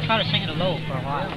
try to sing it low for a while.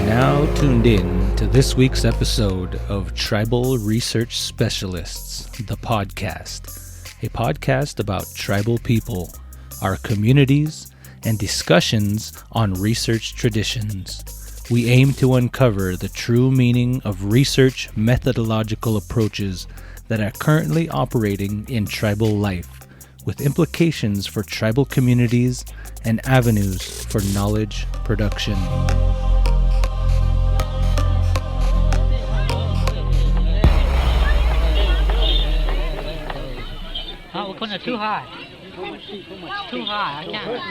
Now tuned in to this week's episode of Tribal Research Specialists, the podcast. A podcast about tribal people, our communities, and discussions on research traditions. We aim to uncover the true meaning of research methodological approaches that are currently operating in tribal life, with implications for tribal communities and avenues for knowledge production. Oh, we're putting it too high. Too high. I can't.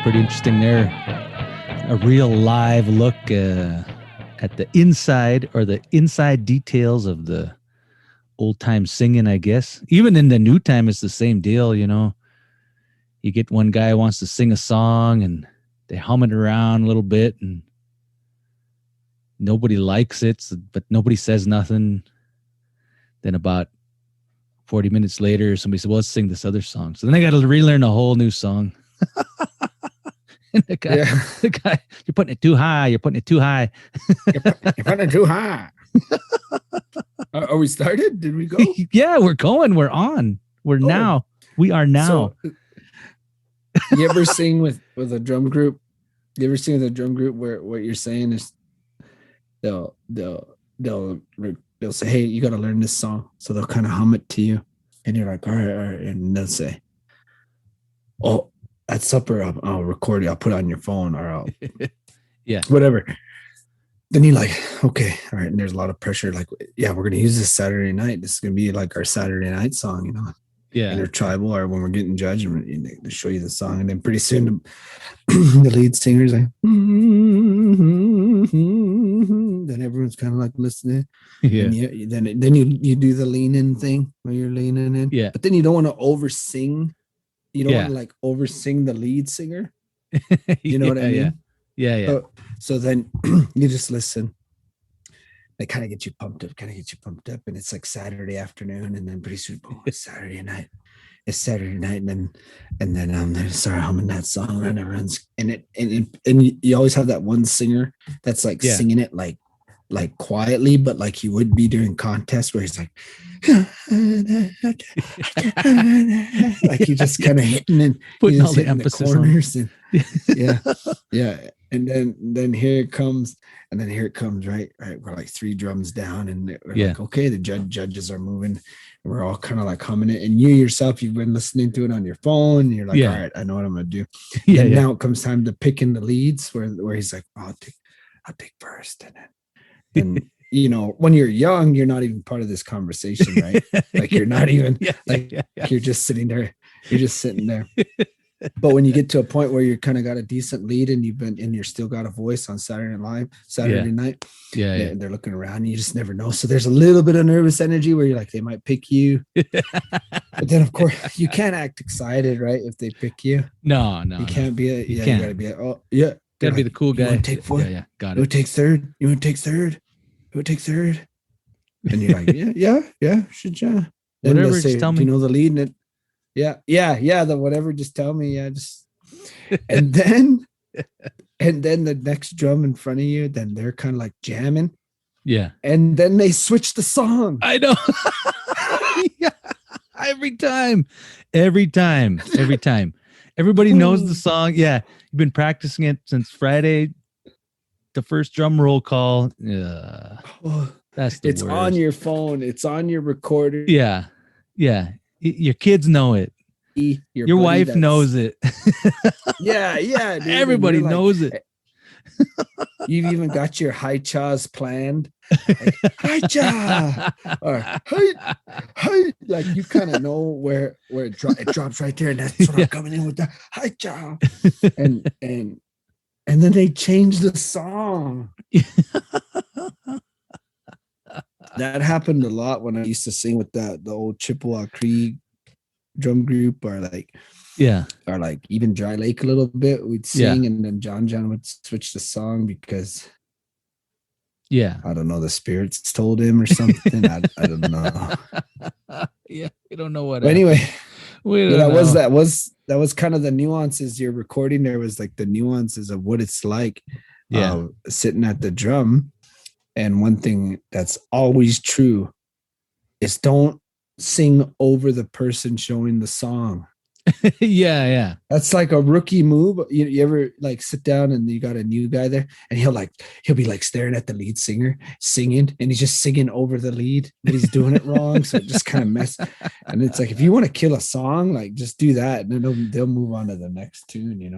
Pretty interesting there. A real live look at the inside details of the old time singing, I guess. Even in the new time, it's the same deal, you know. You get one guy who wants to sing a song and they hum it around a little bit and nobody likes it, but nobody says nothing. Then about 40 minutes later, somebody said, well, let's sing this other song. So then I got to relearn a whole new song. And the guy, you're putting it too high. You're putting it too high. You're putting it too high. Are we started? Did we go? Yeah, we're going. We're on. We are now. So, you ever sing with a drum group? You ever sing with a drum group where what you're saying is they'll say, hey, you got to learn this song. So they'll kind of hum it to you. And you're like, all right. And they'll say, oh, at supper, I'll record it. I'll put it on your phone or I'll, whatever. Then you're like, okay, all right. And there's a lot of pressure. Like, yeah, we're going to use this Saturday night. This is going to be like our Saturday night song, you know? Yeah. Either tribal or when we're getting judged and they show you the song. And then pretty soon the lead singer's like, then everyone's kind of like listening. Yeah. And then you do the lean in thing where you're leaning in. Yeah. But then you don't want to oversing. You don't want to like oversing the lead singer. You know what I mean? Yeah. So then you just listen. They kind of get you pumped up, and it's like Saturday afternoon, and then pretty soon, it's Saturday night. It's Saturday night, and then they start humming that song, and everyone's and you always have that one singer that's like singing it like quietly, but like you would be during contest where he's like, like you just kind of hitting and putting all the emphasis the corners on. And and then here it comes, right, we're like 3 drums down, and we're like, okay, the judges are moving, and we're all kind of like humming it, and you yourself, you've been listening to it on your phone, and you're like, all right, I know what I'm gonna do. Now it comes time to picking the leads where he's like, I'll take first, and you know, when you're young, you're not even part of this conversation, right? Like you're not even you're just sitting there. You're just sitting there. But when you get to a point where you're kind of got a decent lead and you're still got a voice on Saturday night, they're looking around and you just never know. So there's a little bit of nervous energy where you're like, they might pick you. But then of course you can't act excited, right? If they pick you. No. You can't be you gotta be gotta be the cool guy. You want to take 4? Yeah, got it. You want to take third? You want to take third? Who would take third? And you're like, yeah, should you? Whatever, just tell me. Do you know the lead? And the whatever, just tell me. And then the next drum in front of you, then they're kind of like jamming. Yeah. And then they switch the song. I know. Every time. Everybody knows the song. Yeah, you've been practicing it since Friday. The first drum roll call. That's the It's worst. on your phone. It's on your recorder. Yeah. Your kids know it. Your wife knows it. Yeah, dude. Everybody knows it. You've even got your high chaws planned. Like, high cha, or hi. Like you kind of know where it drops right there, and that's what I'm coming in with the high cha. And then they change the song. That happened a lot when I used to sing with the old Chippewa Cree drum group, or like even Dry Lake a little bit. We'd sing, and then John would switch the song because I don't know, the spirits told him or something. I don't know. We don't know what. But anyway, that was kind of the nuances you're recording. There was like the nuances of what it's like sitting at the drum. And one thing that's always true is don't sing over the person showing the song. That's like a rookie move. You ever like sit down and you got a new guy there, and he'll be like staring at the lead singer singing, and he's just singing over the lead, but he's doing it wrong. So it just kind of mess. And it's like, if you want to kill a song, like just do that, and then they'll move on to the next tune, you know.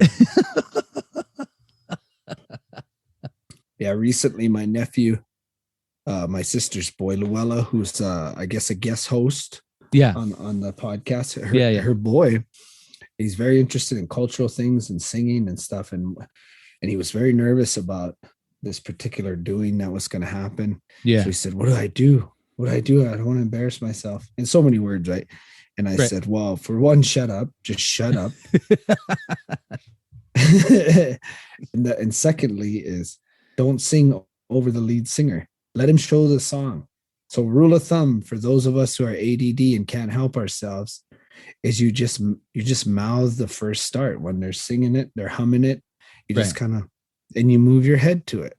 Recently my nephew, my sister's boy Luella, who's I guess a guest host on the podcast, her boy, he's very interested in cultural things and singing and stuff, and he was very nervous about this particular doing that was going to happen. So he said, what do I do? I don't want to embarrass myself, in so many words, right? And I said, well, for one, shut up, just shut up. and secondly is, don't sing over the lead singer. Let him show the song. So rule of thumb for those of us who are ADD and can't help ourselves is you just mouth the first start. When they're singing it, they're humming it. You just kind of, and you move your head to it,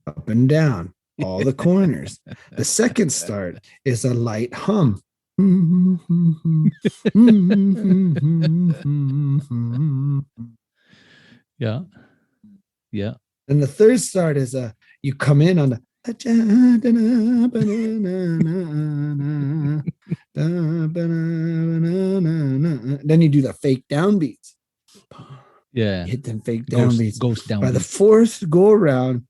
up and down, all the corners. The second start is a light hum. Yeah. And the third start is you come in on the then you do the fake downbeats. You hit them fake downbeats. Ghost downbeats. By the fourth go around,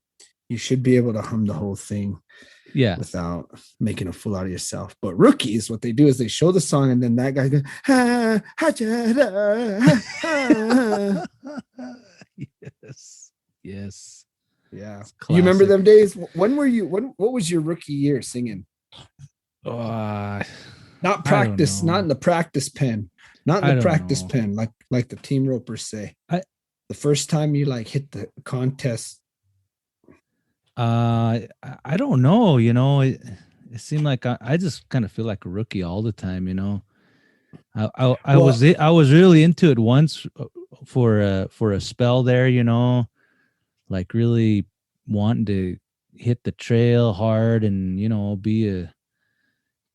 you should be able to hum the whole thing. Without making a fool out of yourself. But rookies, what they do is they show the song, and then that guy goes, Yes. Yeah. You remember them days? What was your rookie year singing? Not practice, not in the practice pen. Not in the practice pen, like the team ropers say. The first time you like hit the contest. I don't know, you know, it seemed like I just kind of feel like a rookie all the time, you know. I was really into it once for a spell there, you know, like really wanting to hit the trail hard and, you know,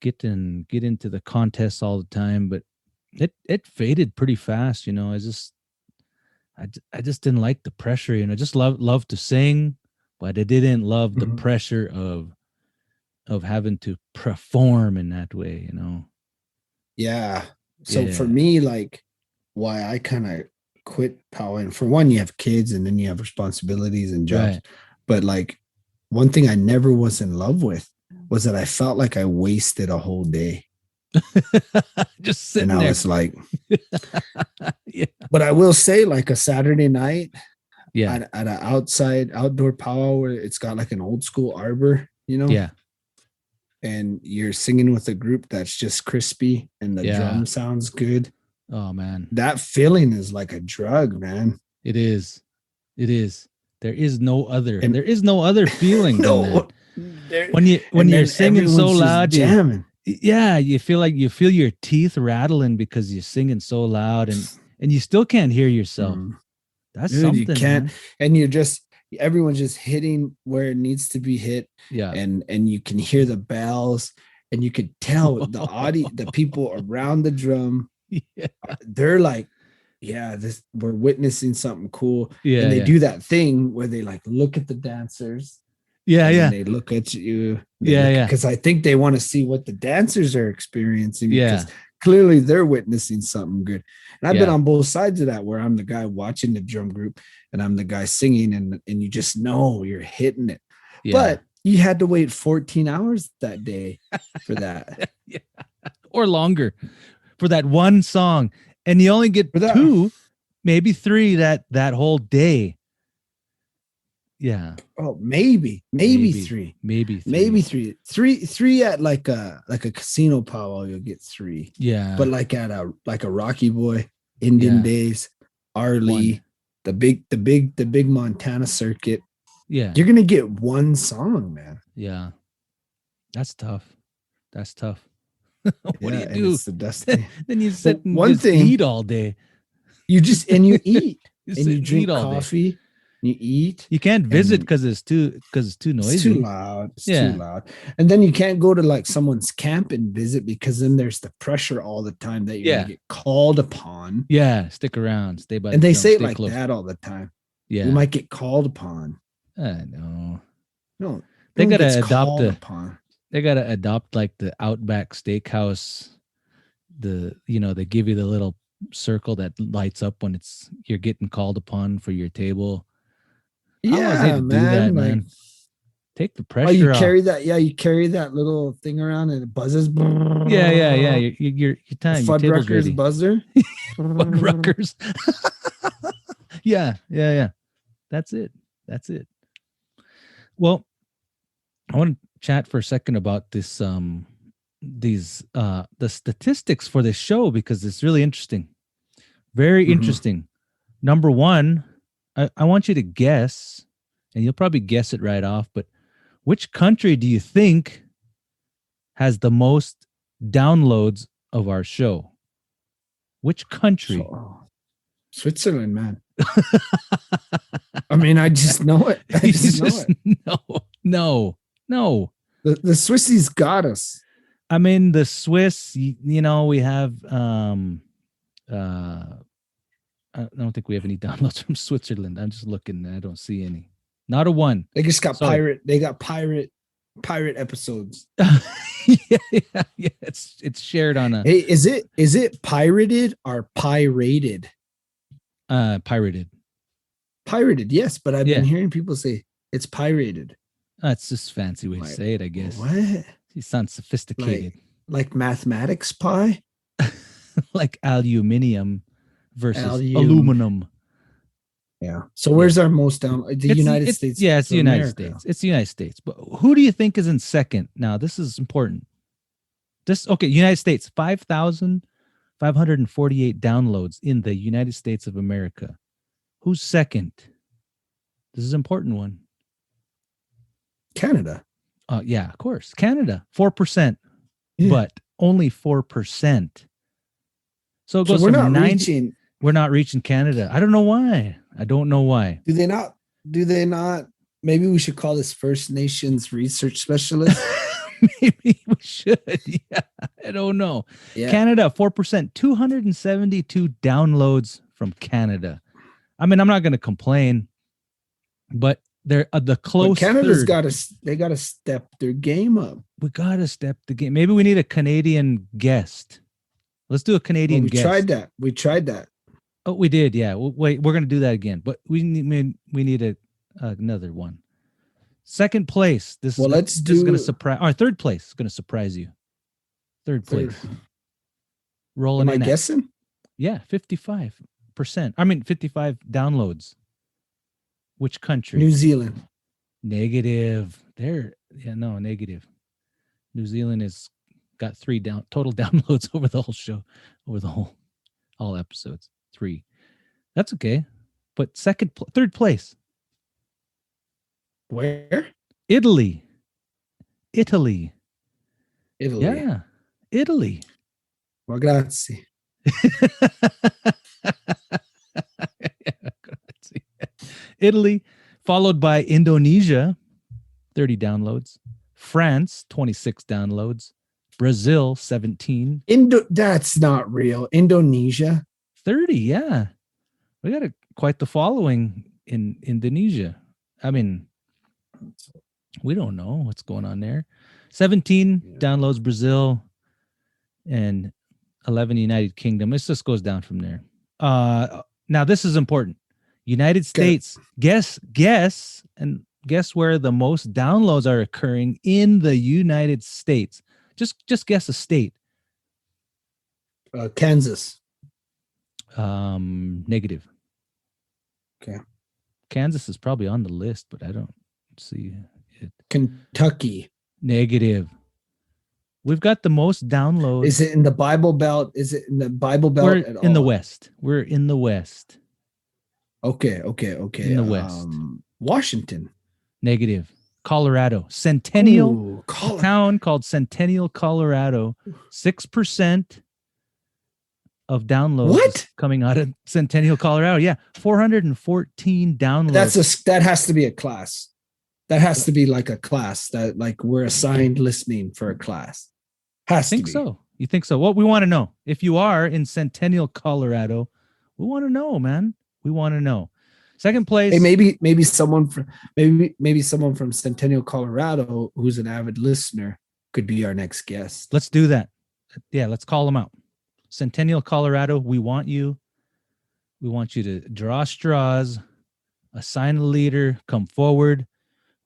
get into the contests all the time, but it faded pretty fast, you know. I just didn't like the pressure, you know. I just loved to sing, but I didn't love the pressure of having to perform in that way, you know. So for me, like, why I kind of quit powwowing, for one, you have kids and then you have responsibilities and jobs, but like one thing I never was in love with was that I felt like I wasted a whole day. Just sitting and I there. was like, But I will say, like a Saturday night, at an outdoor powwow where it's got like an old school arbor, you know, and you're singing with a group that's just crispy and the drum sounds good. Oh man, that feeling is like a drug, man. It is. There is no other feeling than that. When you're singing so loud, jamming. You feel your teeth rattling because you're singing so loud and you still can't hear yourself. That's something. You can't, and everyone's just hitting where it needs to be hit. And you can hear the bells, and you could tell the audience, the people around the drum, they're like, yeah, we're witnessing something cool. Yeah, And they yeah. do that thing where they like look at the dancers. Yeah, And yeah. then they look at you. Yeah. Because I think they want to see what the dancers are experiencing, because Yeah. clearly they're witnessing something good. And I've been Yeah. on both sides of that, where I'm the guy watching the drum group and I'm the guy singing, and you just know you're hitting it. Yeah. But you had to wait 14 hours that day for that. Yeah. Or longer for that one song. And you only get For that. 2, maybe 3 that whole day. Yeah. Oh, maybe 3. Maybe 3. Maybe 3. 3 at like a casino powwow, you'll get 3. Yeah. But like at a Rocky Boy, Indian Yeah. Days, Arlee, the big Montana circuit, Yeah. you're gonna get one song, man. Yeah. That's tough. What Yeah, do and you do? it's the destiny. Then you sit and one just thing- eat all day. You just and you eat You and sit you drink eat all day. coffee. You eat. You can't visit and- because it's too noisy. It's too loud. It's Yeah. too loud. And then you can't go to like someone's camp and visit, because then there's the pressure all the time that you're Yeah. gonna get called upon. Yeah, stick around, stay by. And the they drum, say it stay like close. that all the time. Yeah, You might get called upon. I know. No, They no one gotta gets adopt called a- upon. They gotta adopt like the Outback Steakhouse. They give you the little circle that lights up when you're getting called upon for your table. I always hate Yeah, to do that, man. Like, man. Take the oh, pressure you off. carry that? Yeah, you carry that little thing around and it buzzes. Yeah. Your time. Your table's Fuddruckers ready. buzzer. Fuddruckers. Yeah. That's it. Well, I want to chat for a second about this the statistics for this show, because it's really interesting. Very Mhm. interesting. Number 1, I want you to guess, and you'll probably guess it right off, but which country do you think has the most downloads of our show? Which country? Switzerland, man. I mean, I just know it. I You just know just- it. No. The Swissies got us. I mean, the Swiss, we have, I don't think we have any downloads from Switzerland. I'm just looking. I don't see any. Not a 1. They just got Sorry. pirate episodes. yeah. It's shared on a Hey, is it pirated or pirated? pirated. Pirated, yes, but I've Yeah. been hearing people say it's pirated. That's just a fancy way to Like, say it, I guess. What? He sounds sophisticated. Like mathematics pie? Like aluminium versus Alum. aluminum. Yeah. So where's our most down? The It's- United it's- States. Yeah, it's the of United America. States. It's the United States. But who do you think is in second? Now, this is important. United States, 5,548 downloads in the United States of America. Who's second? This is an important one. Canada. Yeah, of course. Canada, 4%, Yeah. but only 4%. So it So goes we're from not 90. reaching. We're not reaching Canada. I don't know why. Do they not? Maybe we should call this First Nations research specialist. Maybe we should. Yeah, I don't know. Yeah. Canada, 4%, 272 downloads from Canada. I mean, I'm not going to complain, but they're the close. But Canada's third. they got to step their game up. We got to step the game. Maybe we need a Canadian guest. Let's do a Canadian We guest. tried that. Oh, we did. Yeah. Wait, we're going to do that again, but we need another one. Second place. This is going to surprise. Or third place is going to surprise you. Third place. Rolling Am I in at- guessing? Yeah, 55%. 55 downloads. Which country? New Zealand. Negative. Negative. New Zealand has got 3 total downloads over the whole show, all episodes. 3. That's okay. But third place, Where? Italy. Italy. Yeah, Italy. Well, grazie. Italy, followed by Indonesia, 30 downloads. France, 26 downloads. Brazil, 17. That's not real. Indonesia. 30, yeah. We got quite the following in Indonesia. I mean, we don't know what's going on there. 17 downloads Brazil and 11 United Kingdom. It just goes down from there. Now this is important. United States. Guess where the most downloads are occurring in the United States. Just guess a state. Kansas. Negative. Okay. Kansas is probably on the list, but I don't see it. Kentucky. Negative. We've got the most downloads. Is it in the Bible Belt? Is it in the Bible Belt We're at in the all? West. We're in the West. Okay. In the West. Washington. Negative. Colorado. Centennial. Ooh, A town called Centennial, Colorado. 6% of downloads What? coming out of Centennial, Colorado. Yeah. 414 downloads. That has to be a class. That has to be like a class that like we're assigned listening for a class. I think so. You think so? Well, we want to know. If you are in Centennial, Colorado, we want to know, man. We want to know. Second place. Hey, maybe someone from Centennial, Colorado, who's an avid listener, could be our next guest. Let's do that. Yeah, let's call them out. Centennial, Colorado, we want you. We want you to draw straws, assign a leader, come forward.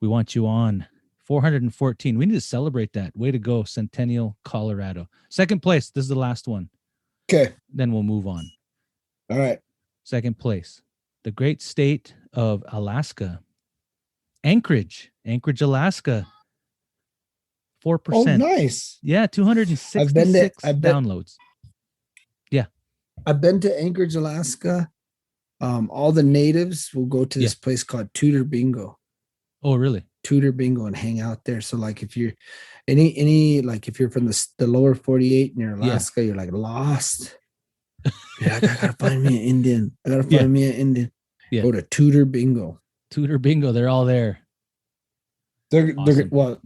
We want you on. 414. We need to celebrate that. Way to go, Centennial, Colorado. Second place. This is the last one. Okay. Then we'll move on. All right. Second place. The great state of Alaska. Anchorage, Alaska. 4%. Oh, nice. Yeah, 266 downloads. Yeah. I've been to Anchorage, Alaska. All the natives will go to this place called Tudor Bingo. Oh, really? Tudor Bingo and hang out there. So like if you're if you're from the lower 48 near Alaska, you're like lost. Yeah, I gotta find me an Indian. Yeah. Go to Tudor Bingo. Tudor Bingo, they're all there. They're Awesome.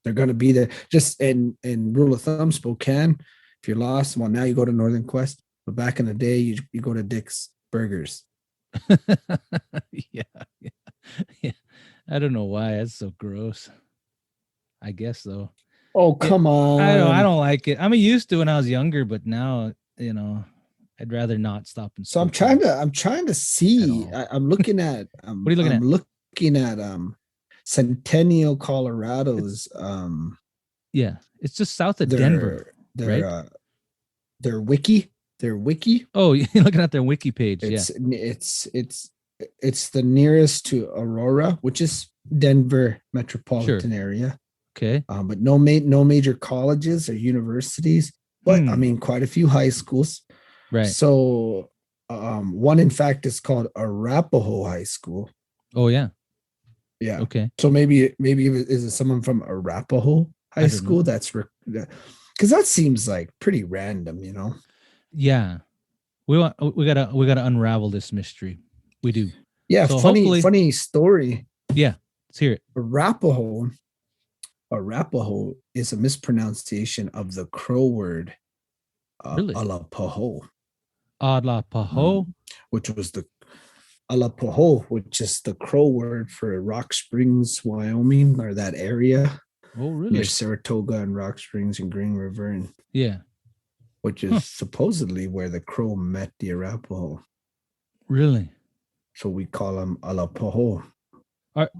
they're gonna be there. Just and rule of thumb, Spokane. If you're lost, well, now you go to Northern Quest. But back in the day, you go to Dick's Burgers. Yeah. I don't know why that's so gross. I guess so. Oh, come on. I don't like it. I'm used to when I was younger, but now, I'd rather not stop and so I'm trying to see. I'm looking at what are you looking at? I'm looking at Centennial, Colorado's yeah, it's just south of Denver. Their wiki. Their wiki. Oh, you're looking at their wiki page. It's the nearest to Aurora, which is Denver metropolitan area. Okay. But no major colleges or universities, but I mean quite a few high schools. Right. So one in fact is called Arapahoe High School. Oh yeah. Yeah. Okay. So maybe is it someone from Arapahoe High School? That's because that seems like pretty random, Yeah. We gotta unravel this mystery. We do. Yeah. So funny story. Yeah. Let's hear it. Arapahoe is a mispronunciation of the Crow word Really? Alapahoe. Alapahoe, which was the Alapahoe, which is the Crow word for Rock Springs, Wyoming, or that area. Oh, really? Near Saratoga and Rock Springs and Green River, and which is supposedly where the Crow met the Arapahoe. Really? So we call them Alapahoe,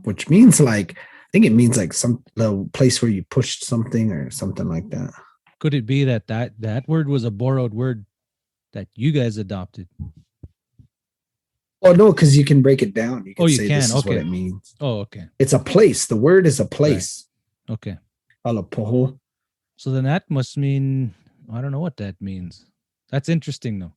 which means I think it means the place where you pushed something or something like that. Could it be that word was a borrowed word that you guys adopted? Oh no, because you can break it down. You can say this is what it means. Oh, okay. It's a place. The word is a place. Right. Okay. Alapahoe. So then that must mean, I don't know what that means. That's interesting though.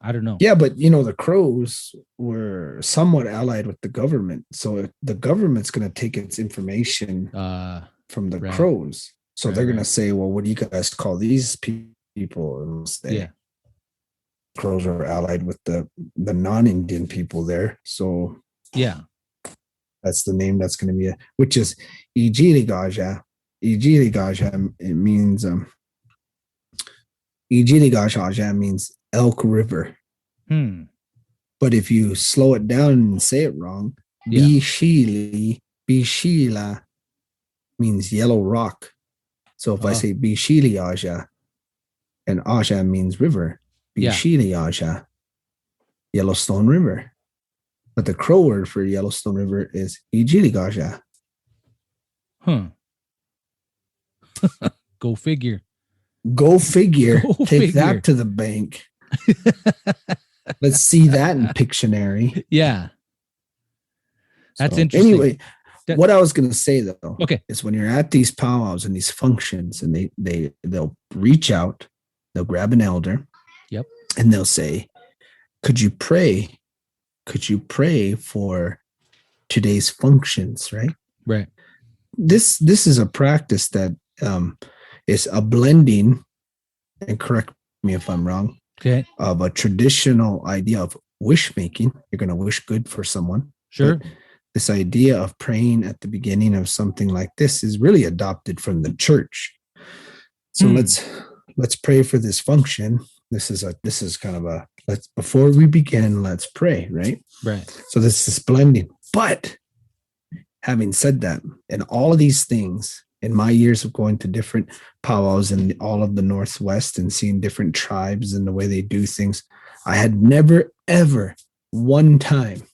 I don't know. Yeah, but the Crows were somewhat allied with the government. So the government's going to take its information from the Crows. So they're going to say, well, what do you guys call these people? And say, Crows are allied with the non-Indian people there. So that's the name that's going to be which is Ijiligaja. Ijiligaja, it means Ijiligaja means Elk River. But if you slow it down and say it wrong, Bishila means yellow rock. So if I say Bishili Aja, and Aja means river, Bishili Aja, Yellowstone River. But the Crow word for Yellowstone River is Ijili Aja. Go figure. Go figure. Take that to the bank. Let's see that in Pictionary. Yeah. That's interesting. Anyway, what I was going to say though, is when you're at these powwows and these functions, and they'll reach out, they'll grab an elder, and they'll say, "Could you pray? Could you pray for today's functions?" Right. Right. This is a practice that is a blending, and correct me if I'm wrong. Okay. Of a traditional idea of wish making. You're going to wish good for someone. Sure. But this idea of praying at the beginning of something like this is really adopted from the church. So let's pray for this function. This is kind of a before we begin, let's pray, right? Right. So this is blending. But having said that, in all of these things, in my years of going to different powwows in all of the Northwest and seeing different tribes and the way they do things, I had never, ever one time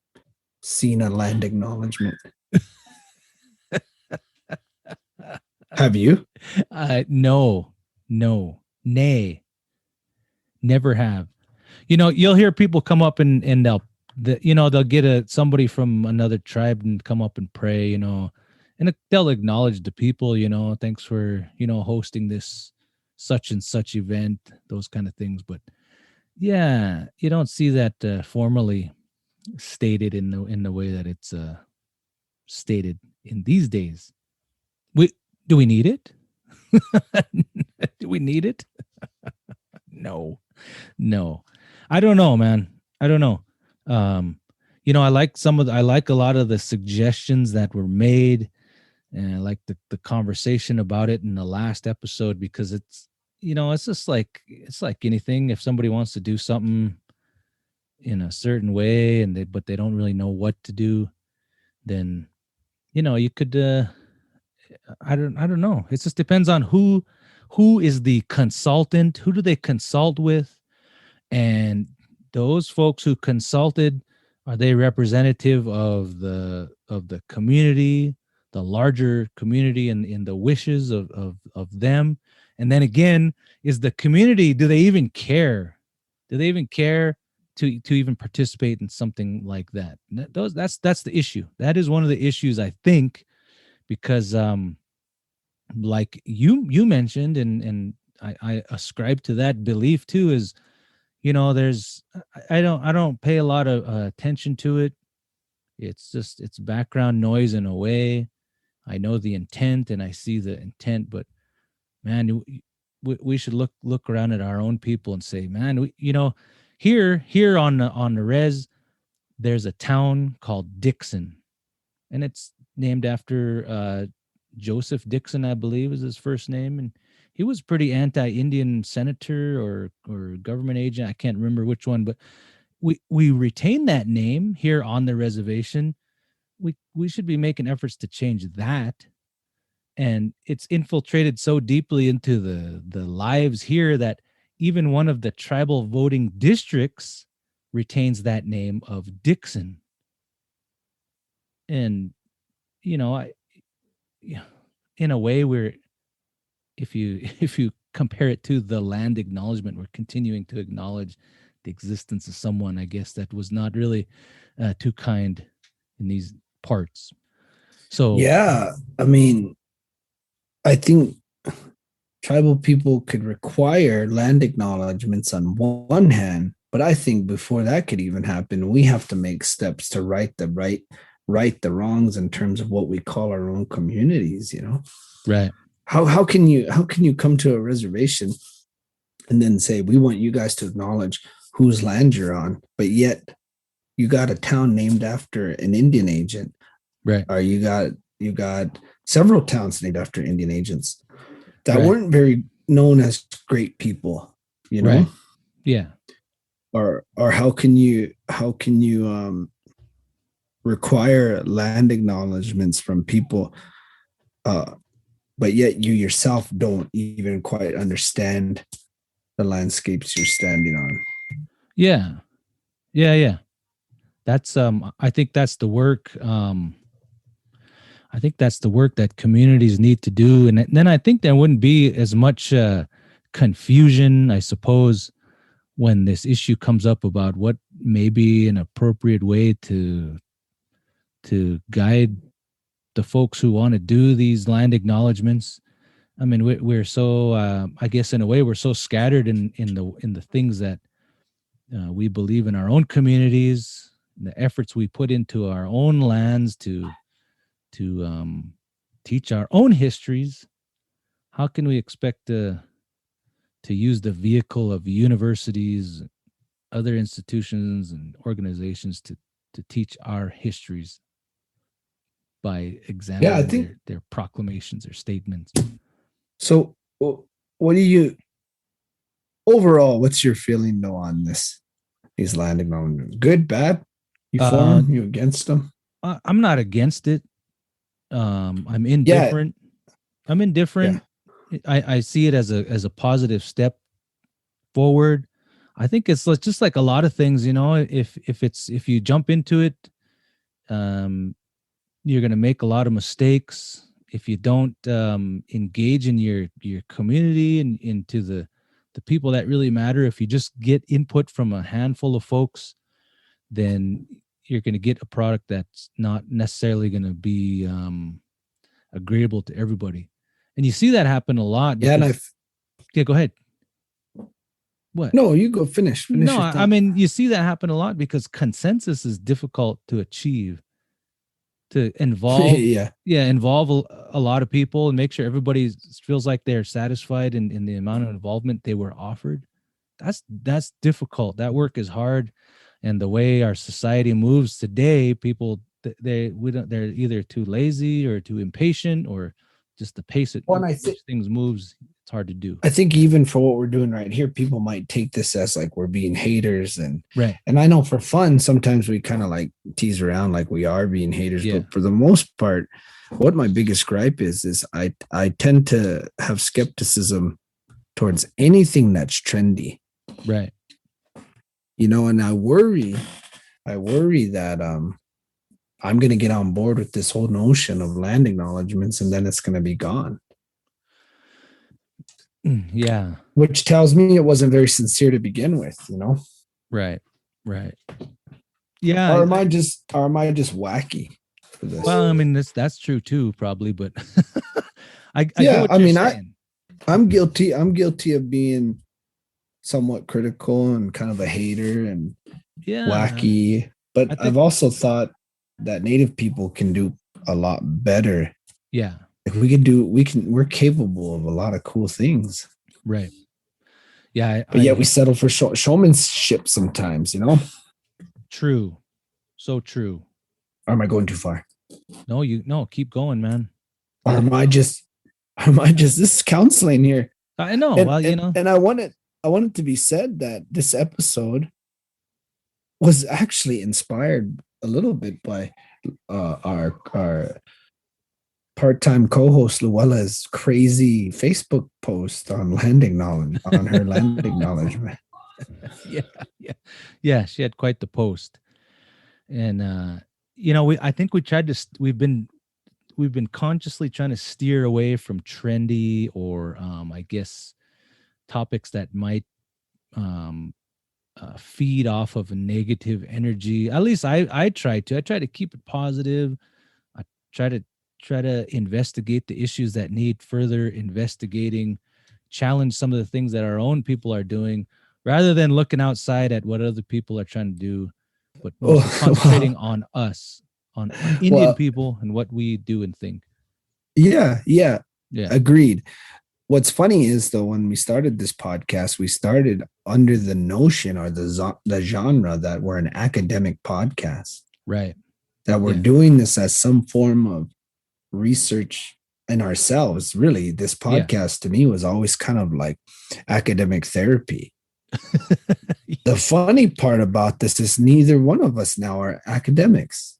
seen a land acknowledgement. Have you? No, nay, never have. You'll hear people come up and they'll get somebody from another tribe and come up and pray, and they'll acknowledge the people, thanks for, hosting this such and such event, those kind of things. But yeah, you don't see that formally stated in the way that it's stated in these days. Do we need it? Do we need it? No. I don't know, man. I don't know. I like a lot of the suggestions that were made, and I like the conversation about it in the last episode, because it's just it's like anything. If somebody wants to do something in a certain way but they don't really know what to do, then you could I don't know. It just depends on who is the consultant, who do they consult with, and those folks who consulted, are they representative of the community, the larger community, and in the wishes of them? And then again, is the community, do they even care? Do they even care to even participate in something like that? That's the issue. That is one of the issues, I think, because like you mentioned, and I ascribe to that belief too, is there's I don't pay a lot of attention to it. It's just it's background noise in a way. I know the intent and I see the intent, but man, we should look around at our own people and say, man, here on the res, there's a town called Dixon, and it's named after Joseph Dixon, I believe is his first name, and he was pretty anti-Indian senator or government agent. I can't remember which one, but we retain that name here on the reservation. We should be making efforts to change that. And it's infiltrated so deeply into the lives here that even one of the tribal voting districts retains that name of Dixon. And, in a way where if you compare it to the land acknowledgement, we're continuing to acknowledge the existence of someone, I guess, that was not really too kind in these parts. So yeah, I mean, I think tribal people could require land acknowledgements on one hand, but I think before that could even happen, we have to make steps to right the wrongs in terms of what we call our own communities. Right. How can you come to a reservation and then say, we want you guys to acknowledge whose land you're on, but yet you got a town named after an Indian agent, right? Or you got several towns named after Indian agents that right. weren't very known as great people, Right. Yeah. or how can you require land acknowledgments from people, but yet you yourself don't even quite understand the landscapes you're standing on. Yeah. That's I think that's the work. I think that's the work that communities need to do, and then I think there wouldn't be as much confusion, I suppose, when this issue comes up about what may be an appropriate way to guide the folks who want to do these land acknowledgments. I mean, we're so I guess in a way we're so scattered in the things that we believe in our own communities, the efforts we put into our own lands to teach our own histories. How can we expect to use the vehicle of universities, other institutions and organizations to teach our histories by examining their proclamations or statements? So what do you overall, what's your feeling though on these land acknowledgements? Good, bad? You for them? You against them? I'm not against it. I'm indifferent. I'm indifferent. Yeah. I see it as a positive step forward. I think it's just like a lot of things, if you jump into it, you're going to make a lot of mistakes. If you don't engage in your community and into the people that really matter, if you just get input from a handful of folks, then you're going to get a product that's not necessarily going to be agreeable to everybody. And you see that happen a lot. Because, yeah, go ahead. What? No, you go finish. No, I mean, you see that happen a lot because consensus is difficult to achieve, to involve, involve a lot of people and make sure everybody feels like they're satisfied in the amount of involvement they were offered. That's difficult. That work is hard. And the way our society moves today, people they're either too lazy or too impatient, or just the pace at which things moves, it's hard to do. I think even for what we're doing right here, people might take this as like we're being haters, and I know for fun sometimes we kind of like tease around like we are being haters, but for the most part, what my biggest gripe is I tend to have skepticism towards anything that's trendy. Right. And I worry that I'm going to get on board with this whole notion of land acknowledgements, and then it's going to be gone. Yeah. Which tells me it wasn't very sincere to begin with, Right. Yeah. Or am I just wacky for this? Well, I mean, that's true too, probably, but I get what you're saying. I'm guilty of being somewhat critical and kind of a hater and wacky, but I've also thought that Native people can do a lot better. Yeah. If we're capable of a lot of cool things. Right. Yeah. But yet we settle for showmanship sometimes, True. So true. Or am I going too far? No, keep going, man. Or am I just this is counseling here? I know. And I want it to be said that this episode was actually inspired a little bit by our part-time co-host Luella's crazy Facebook post on land acknowledgement, on her land acknowledgement. Yeah. She had quite the post, and I think we've been consciously trying to steer away from trendy or I guess topics that might feed off of a negative energy. At least I try to keep it positive. I try to investigate the issues that need further investigating, challenge some of the things that our own people are doing, rather than looking outside at what other people are trying to do, but concentrating on us, on Indian people and what we do and think. Yeah. Agreed. What's funny is, though, when we started this podcast, we started under the notion or the genre that we're an academic podcast. Right. That we're doing this as some form of research in ourselves. Really, this podcast to me was always kind of like academic therapy. The funny part about this is neither one of us now are academics.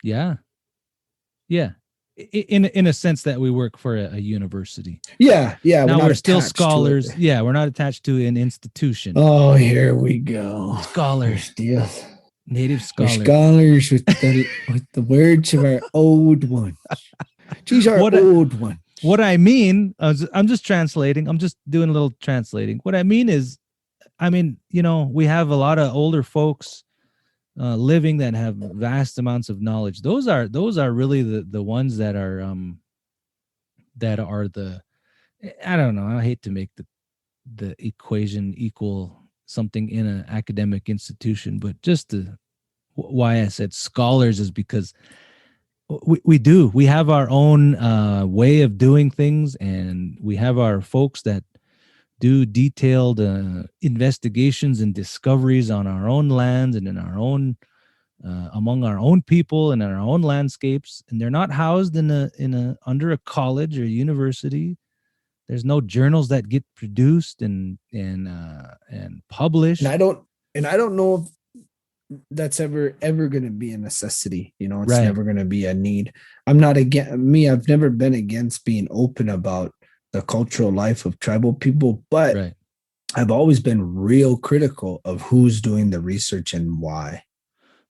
Yeah. In a sense that we work for a university. Yeah. Now we're still attached to scholars. it. Yeah, we're not attached to an institution. Oh, here we go. Scholars. Yes. Native We're scholars. scholars with the words of our old ones. These are old ones. What I mean, I'm just translating. I'm just doing a little translating. What I mean is, we have a lot of older folks living that have vast amounts of knowledge. Those are really the ones that are the, I don't know. I hate to make the equation equal something in an academic institution, but just why I said scholars is because we have our own way of doing things, and we have our folks that do detailed investigations and discoveries on our own lands and in our own among our own people and in our own landscapes, and they're not housed under a college or university. There's no journals that get produced and published. And I don't know if that's ever going to be a necessity. It's Right. never going to be a need. I'm not I've never been against being open about the cultural life of tribal people, but Right. I've always been real critical of who's doing the research and why.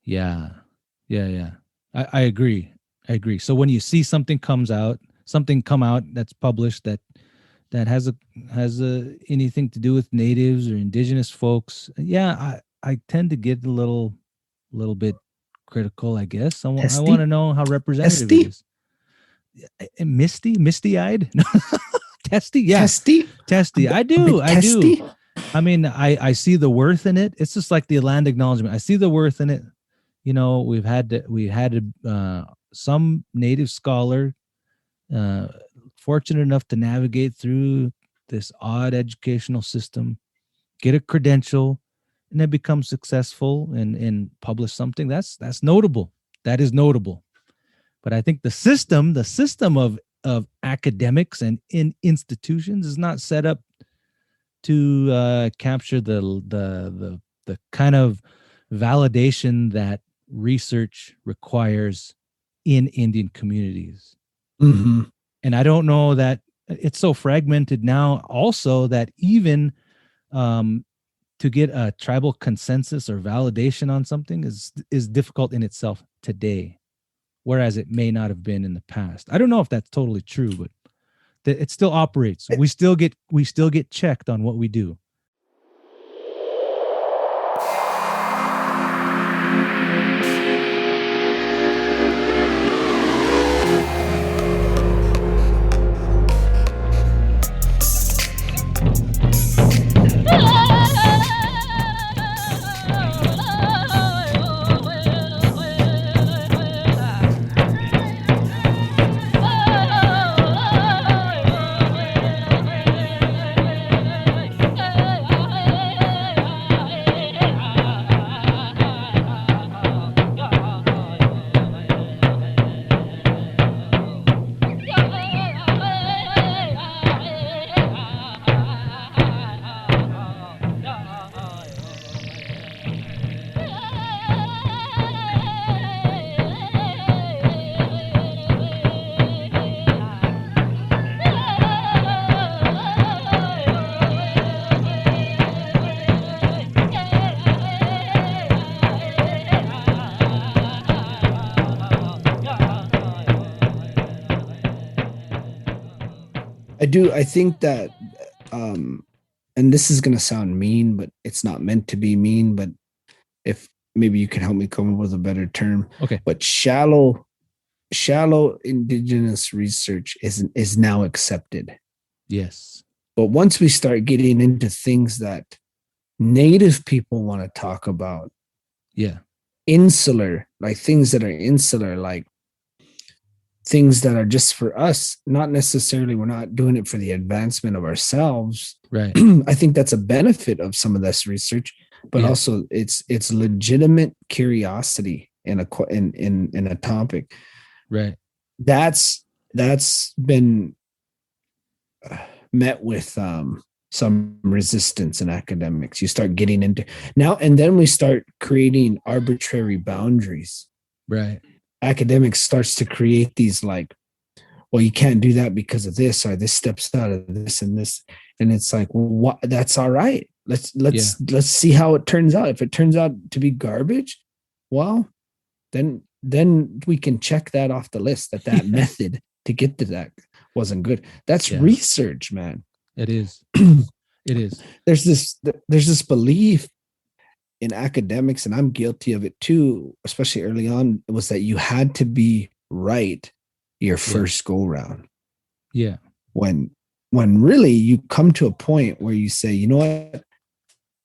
Yeah. I agree. So when you see something come out that's published that has anything to do with natives or indigenous folks, I tend to get a little bit critical, I guess. I want to know how representative it is. Misty-eyed? Testy? Yeah. Testy. I do. I mean, I see the worth in it. It's just like the land acknowledgement. I see the worth in it. We had some native scholar fortunate enough to navigate through this odd educational system, get a credential, and then become successful and publish something. That's notable. That is notable. But I think the system of academics and in institutions is not set up to capture the kind of validation that research requires in Indian communities. Mm-hmm. And I don't know that it's so fragmented now also that even to get a tribal consensus or validation on something is difficult in itself today, whereas it may not have been in the past. I don't know if that's totally true, but it still operates. We still get checked on what we do. I think that and this is going to sound mean, but it's not meant to be mean, but if maybe you can help me come up with a better term. Okay. But shallow indigenous research is now accepted. Yes. But once we start getting into things that native people want to talk about, insular, like things that are insular, like things that are just for us, not necessarily, we're not doing it for the advancement of ourselves. Right. I think that's a benefit of some of this research, but also it's legitimate curiosity in a topic. Right. That's been met with some resistance in academics. You start getting into now, and then we start creating arbitrary boundaries. Right. Academics starts to create these like, well, you can't do that because of this, or this steps out of this and this. And it's like, well, what? That's all right. Let's see how it turns out. If it turns out to be garbage, well, then we can check that off the list, that method to get to that wasn't good. That's research, man. It is. It is. There's this belief in academics, and I'm guilty of it too, especially early on, was that you had to be right your first go round. Yeah. When really you come to a point where you say, you know what,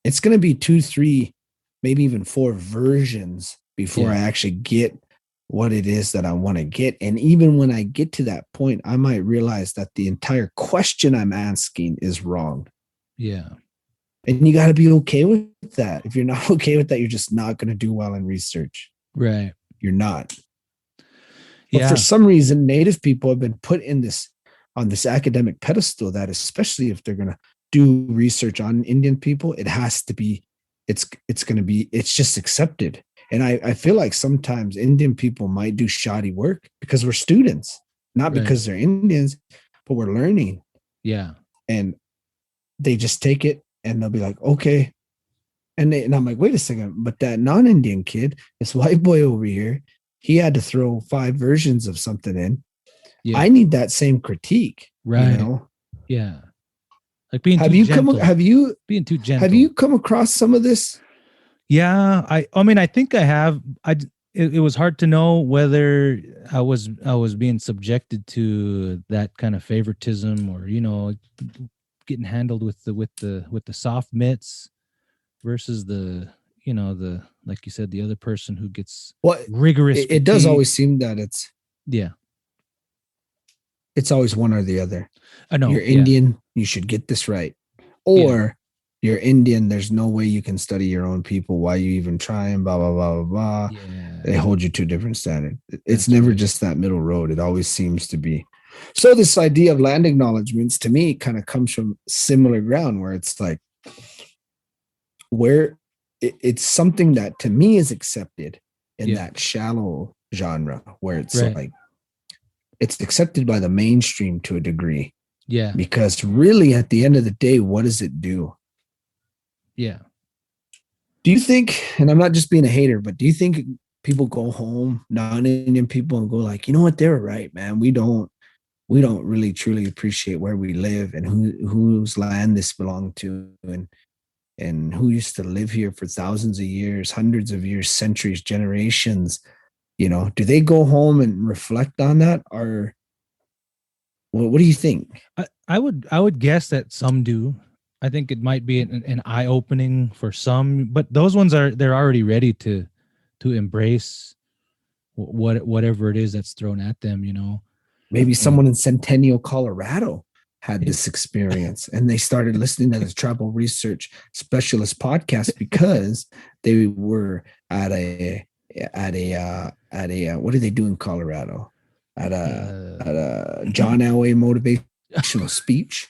it's going to be 2, 3, maybe even 4 versions before I actually get what it is that I want to get. And even when I get to that point, I might realize that the entire question I'm asking is wrong. Yeah. And you got to be okay with that. If you're not okay with that, you're just not going to do well in research. Right. You're not. But for some reason, Native people have been put on this academic pedestal that, especially if they're going to do research on Indian people, it has to be, it's just accepted. And I feel like sometimes Indian people might do shoddy work because we're students, not because they're Indians, but we're learning. Yeah. And they just take it and they'll be like, okay. And I'm like, wait a second, but that non-Indian kid, this white boy over here, he had to throw 5 versions of something in. Yeah. I need that same critique. Right. You know? Yeah. Like being too gentle. Being too gentle. Have you come across some of this? Yeah, I mean, I think I have. It was hard to know whether I was being subjected to that kind of favoritism, or getting handled with the soft mitts versus the like you said, the other person who gets rigorous. It does always seem that it's always one or the other. I know you're Indian, you should get this right, or you're Indian, there's no way you can study your own people. Why you even try and blah, blah, blah, blah, blah. Yeah. They hold you to a different standard. It's never just that middle road. It always seems to be. So this idea of land acknowledgements to me kind of comes from similar ground, where it's like, where it's something that to me is accepted in that shallow genre, where it's like, it's accepted by the mainstream to a degree. Yeah. Because really at the end of the day, what does it do? Yeah. Do you think, and I'm not just being a hater, but do you think people go home, non-Indian people, and go like, you know what, they were right, man. We don't really truly appreciate where we live and whose land this belonged to, and who used to live here for thousands of years, hundreds of years, centuries, generations. Do they go home and reflect on that, or what do you think? I would guess that some do. I think it might be an eye-opening for some, but those ones they're already ready to embrace whatever it is that's thrown at them, Maybe someone in Centennial, Colorado had this experience, and they started listening to the Tribal Research Specialist podcast because they were at a what do they do in Colorado? At a John Elway motivational speech.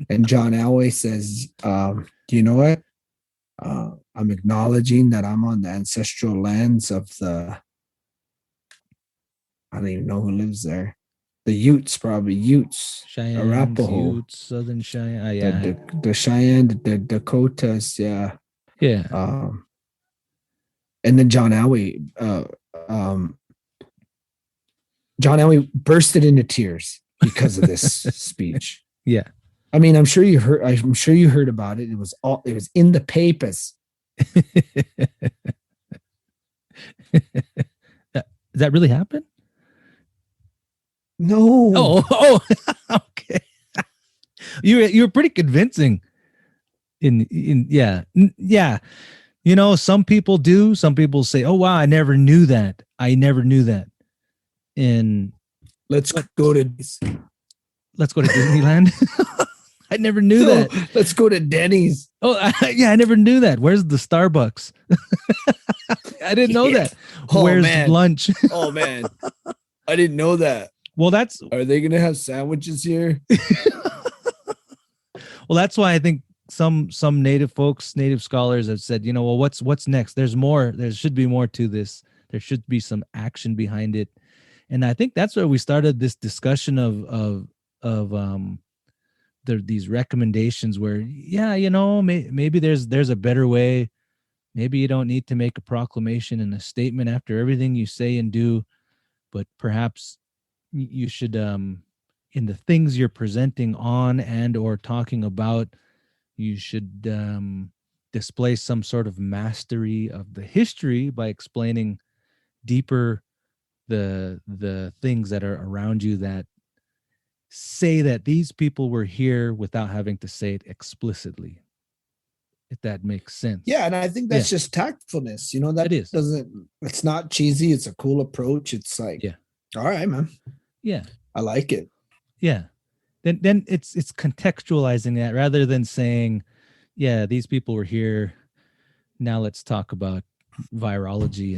And John Elway says, do you know what? I'm acknowledging that I'm on the ancestral lands of I don't even know who lives there. The Utes, probably Utes, Cheyenne, Arapaho, Utes, Southern Cheyenne, the Cheyenne, the Dakotas, yeah. And then John Elway Elway bursted into tears because of this speech. Yeah. I mean, I'm sure you heard about it. It was in the papers. Does that really happen? No. Oh, okay. You were pretty convincing. Yeah. Some people do. Some people say, "Oh wow, I never knew that. And let's go to Disneyland. I never knew that. Let's go to Denny's. Oh, I never knew that. Where's the Starbucks? I didn't know that. Where's lunch? Oh man, I didn't know that. Well, are they gonna have sandwiches here? Well, that's why I think some native folks, native scholars have said, well, what's next? There's more. There should be more to this. There should be some action behind it. And I think that's where we started this discussion of these recommendations where, maybe there's a better way. Maybe you don't need to make a proclamation and a statement after everything you say and do, but perhaps you should, in the things you're presenting on and or talking about, you should display some sort of mastery of the history by explaining deeper the things that are around you that say that these people were here without having to say it explicitly, if that makes sense. Yeah, and I think that's just tactfulness. That it is. It's not cheesy. It's a cool approach. It's like, all right, man. Yeah, I like it. Yeah, then it's contextualizing that rather than saying, yeah, these people were here. Now let's talk about virology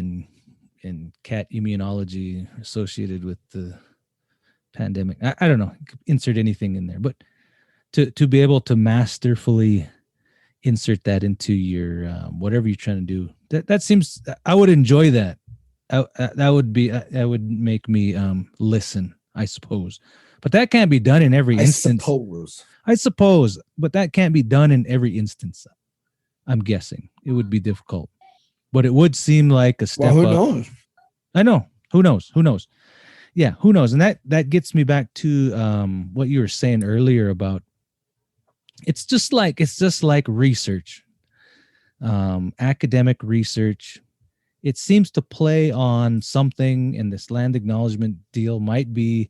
and cat immunology associated with the pandemic. I don't know, insert anything in there, but to be able to masterfully insert that into your whatever you're trying to do, that seems, I would enjoy that. That would make me listen, I suppose. But that can't be done in every instance. I suppose, but that can't be done in every instance. I'm guessing it would be difficult, but it would seem like a step who up. Knows? I know. Who knows? Yeah, who knows? And that gets me back to what you were saying earlier about it's just like research, academic research. It seems to play on something, and this land acknowledgement deal might be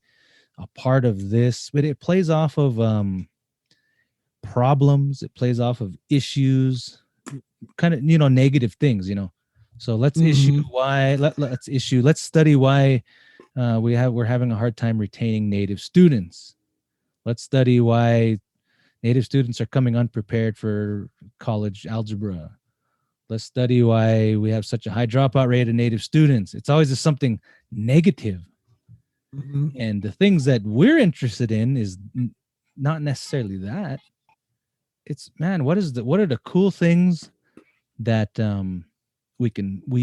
a part of this, but it plays off of problems. It plays off of issues, kind of, negative things, So let's issue why. Let's study why we're having a hard time retaining Native students. Let's study why Native students are coming unprepared for college algebra. Let's study why we have such a high dropout rate of Native students. It's always just something negative. Mm-hmm. And the things that we're interested in is not necessarily that. It's, man, what are the cool things that we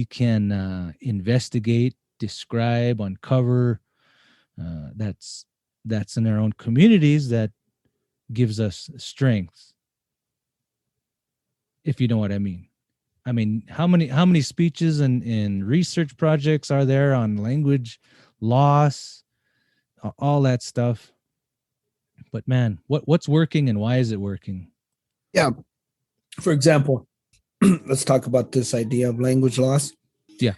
can investigate, describe, uncover, that's in our own communities, that gives us strength, if you know what I mean. I mean, how many speeches and research projects are there on language loss, all that stuff? But man, what's working and why is it working? Yeah. For example, let's talk about this idea of language loss. Yeah.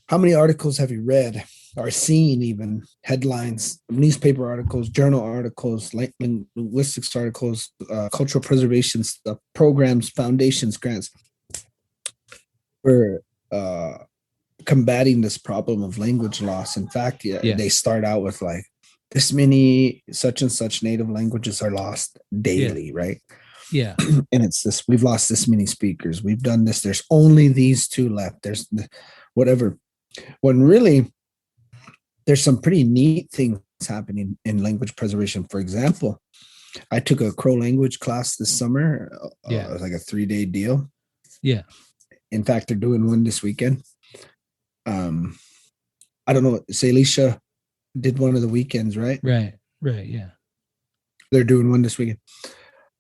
How many articles have you read or seen, even headlines, newspaper articles, journal articles, linguistics articles, cultural preservation stuff, programs, foundations, grants for combating this problem of language loss? In fact, they start out with like, this many such and such native languages are lost daily, right? Yeah. And it's this, we've lost this many speakers. We've done this. There's only these two left. There's whatever. When really, there's some pretty neat things happening in language preservation. For example, I took a Crow language class this summer. It was like a 3-day deal. Yeah. In fact, they're doing one this weekend. I don't know. Salisha did one of the weekends, right? Right. Yeah. They're doing one this weekend.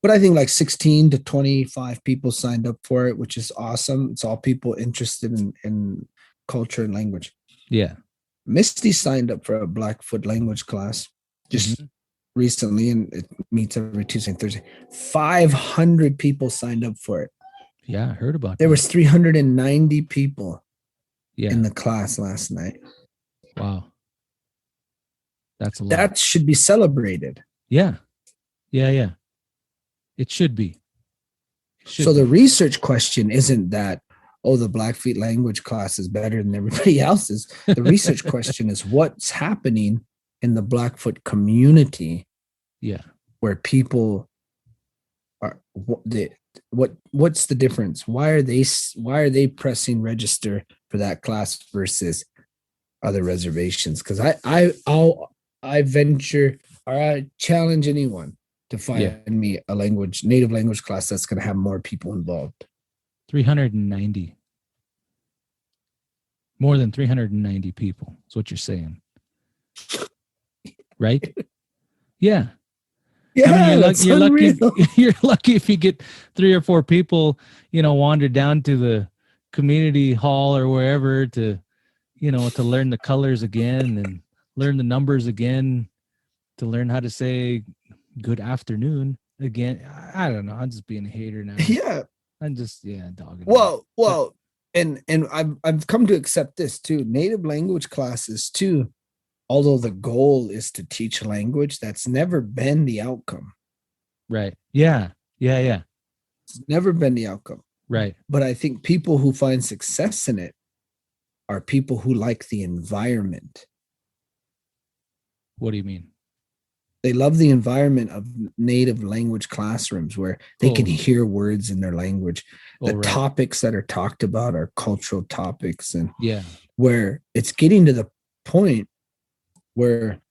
But I think like 16 to 25 people signed up for it, which is awesome. It's all people interested in culture and language. Yeah. Misty signed up for a Blackfoot language class just recently, and it meets every Tuesday and Thursday. 500 people signed up for it. Yeah, I heard about it. There was 390 people in the class last night. Wow. That's a lot. That should be celebrated. Yeah. It should be. The research question isn't that, the Blackfeet language class is better than everybody else's. The research question is what's happening in the Blackfoot community. Yeah. Where people are, what's the difference? Why are they pressing register for that class versus other reservations? Because I venture, or I challenge anyone to find me a native language class that's going to have more people involved. 390. More than 390 people. That's what you're saying. Right? Yeah. Yeah, I mean, you're lucky. unreal. You're lucky if you get 3 or 4 people, wander down to the community hall or wherever to learn the colors again and learn the numbers again, to learn how to say good afternoon again. I don't know. I'm just being a hater now. Yeah. I'm just dogging. Well, and I've come to accept this too. Native language classes too, although the goal is to teach language, that's never been the outcome. Right. Yeah. It's never been the outcome. Right. But I think people who find success in it are people who like the environment. What do you mean? They love the environment of native language classrooms where they can hear words in their language. The topics that are talked about are cultural topics, and where it's getting to the point where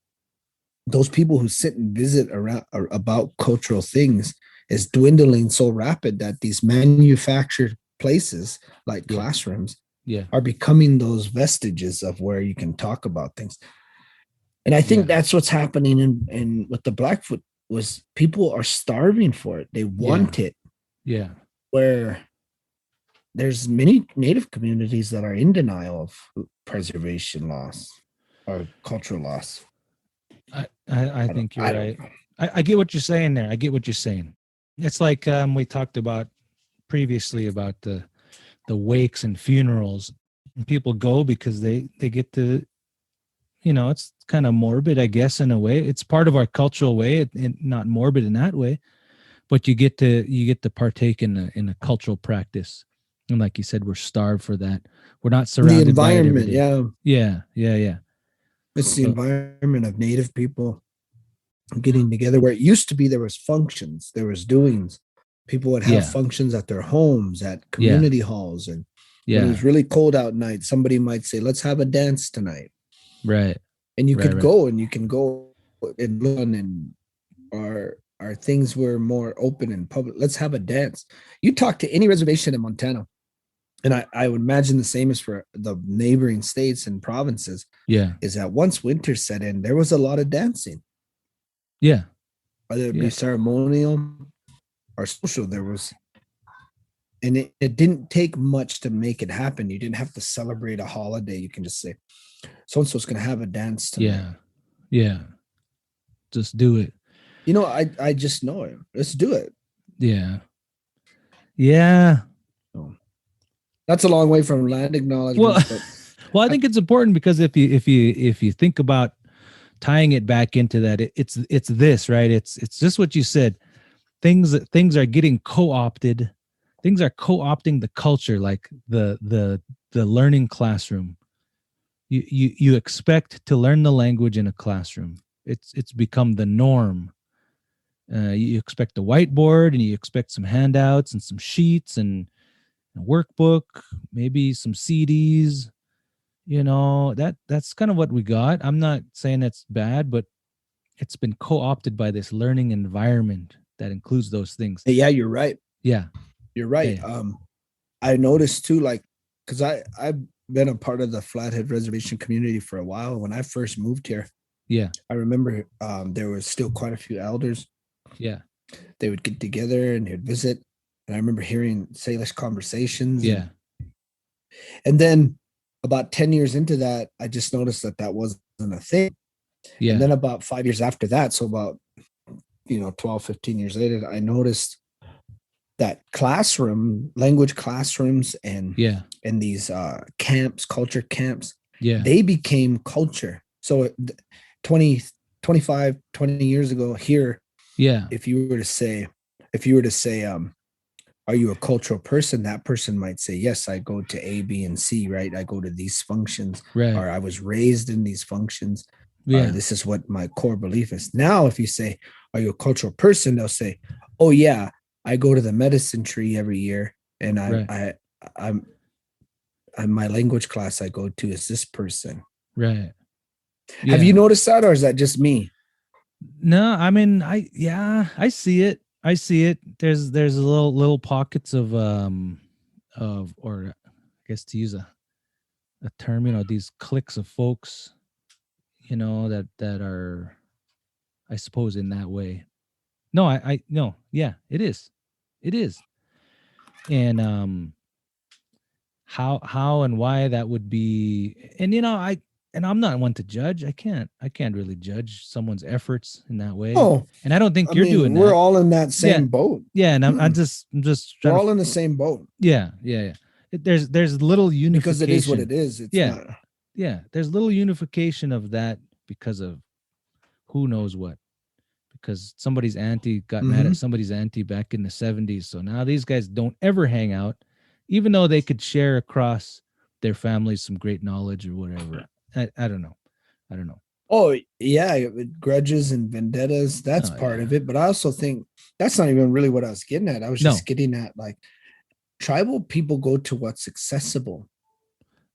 those people who sit and visit around about cultural things is dwindling so rapid that these manufactured places like classrooms are becoming those vestiges of where you can talk about things. And I think that's what's happening in with the Blackfoot, was people are starving for it. They want it. Yeah. Where there's many native communities that are in denial of preservation loss or cultural loss. I think you're right. I get what you're saying there. I get what you're saying. It's like we talked about previously about the wakes and funerals. And people go because they get to, it's kind of morbid, I guess, in a way. It's part of our cultural way, and not morbid in that way, but you get to partake in a cultural practice. And like you said, we're starved for that. We're not surrounded the environment, by it every day. Yeah. It's the environment of native people getting together, where it used to be there was functions, there was doings. People would have functions at their homes, at community halls. And when it was really cold out night, somebody might say, let's have a dance tonight. Right. And you could go and learn, and our things were more open and public. Let's have a dance. You talk to any reservation in Montana, and I would imagine the same is for the neighboring states and provinces. Yeah. Is that once winter set in, there was a lot of dancing. Yeah. Whether it be ceremonial or social, there was. And it didn't take much to make it happen. You didn't have to celebrate a holiday. You can just say, so-and-so's going to have a dance tonight. Yeah. Just do it. I just know it. Let's do it. Yeah. So, that's a long way from land acknowledgments. Well, I think it's important because if you think about tying it back into that, it's this, right? It's just what you said. Things are getting co-opted. Things are co-opting the culture, like the learning classroom. You expect to learn the language in a classroom. It's become the norm. You expect a whiteboard, and you expect some handouts and some sheets and a workbook, maybe some CDs. That's kind of what we got. I'm not saying that's bad, but it's been co-opted by this learning environment that includes those things. Yeah, you're right. Yeah, you're right. Yeah. I noticed too, like, because I've been a part of the Flathead Reservation community for a while. When I first moved here, I remember there was still quite a few elders. Yeah, they would get together and they'd visit, and I remember hearing Salish conversations. Yeah, and then about 10 years into that, I just noticed that wasn't a thing. Yeah, and then about 5 years after that, so about 12, 15 years later, I noticed that language classrooms and these camps, culture camps, they became culture. So 20 years ago here, if you were to say, are you a cultural person? That person might say, yes, I go to A, B, and C, right? I go to these functions, or I was raised in these functions. Or this is what my core belief is. Now, if you say, are you a cultural person? They'll say, oh yeah, I go to the medicine tree every year, and I'm my language class I go to is this person. Right. Have you noticed that, or is that just me? No, I mean, I see it. I see it. There's little pockets of, or I guess to use a term, these cliques of folks, that are, I suppose, in that way. No, I no, yeah, it is. It is. And how and why that would be, and I'm not one to judge. I can't really judge someone's efforts in that way. Oh, And I don't think I you're mean, doing we're that. all in that Yeah. same boat. Yeah, and I'm just We're trying to. all in the same boat Yeah. There's little because it is what unification. it is. It's Yeah, not. yeah. There's little unification of that because of who knows what. Because somebody's auntie got mad Mhm. at somebody's auntie back in the 70s. So now these guys don't ever hang out, even though they could share across their families some great knowledge or whatever. I don't know. I don't know. Oh yeah, with grudges and vendettas, that's Oh part yeah. of it. But I also think that's not even really what I was getting at. I was No. just getting at like tribal people go to what's accessible.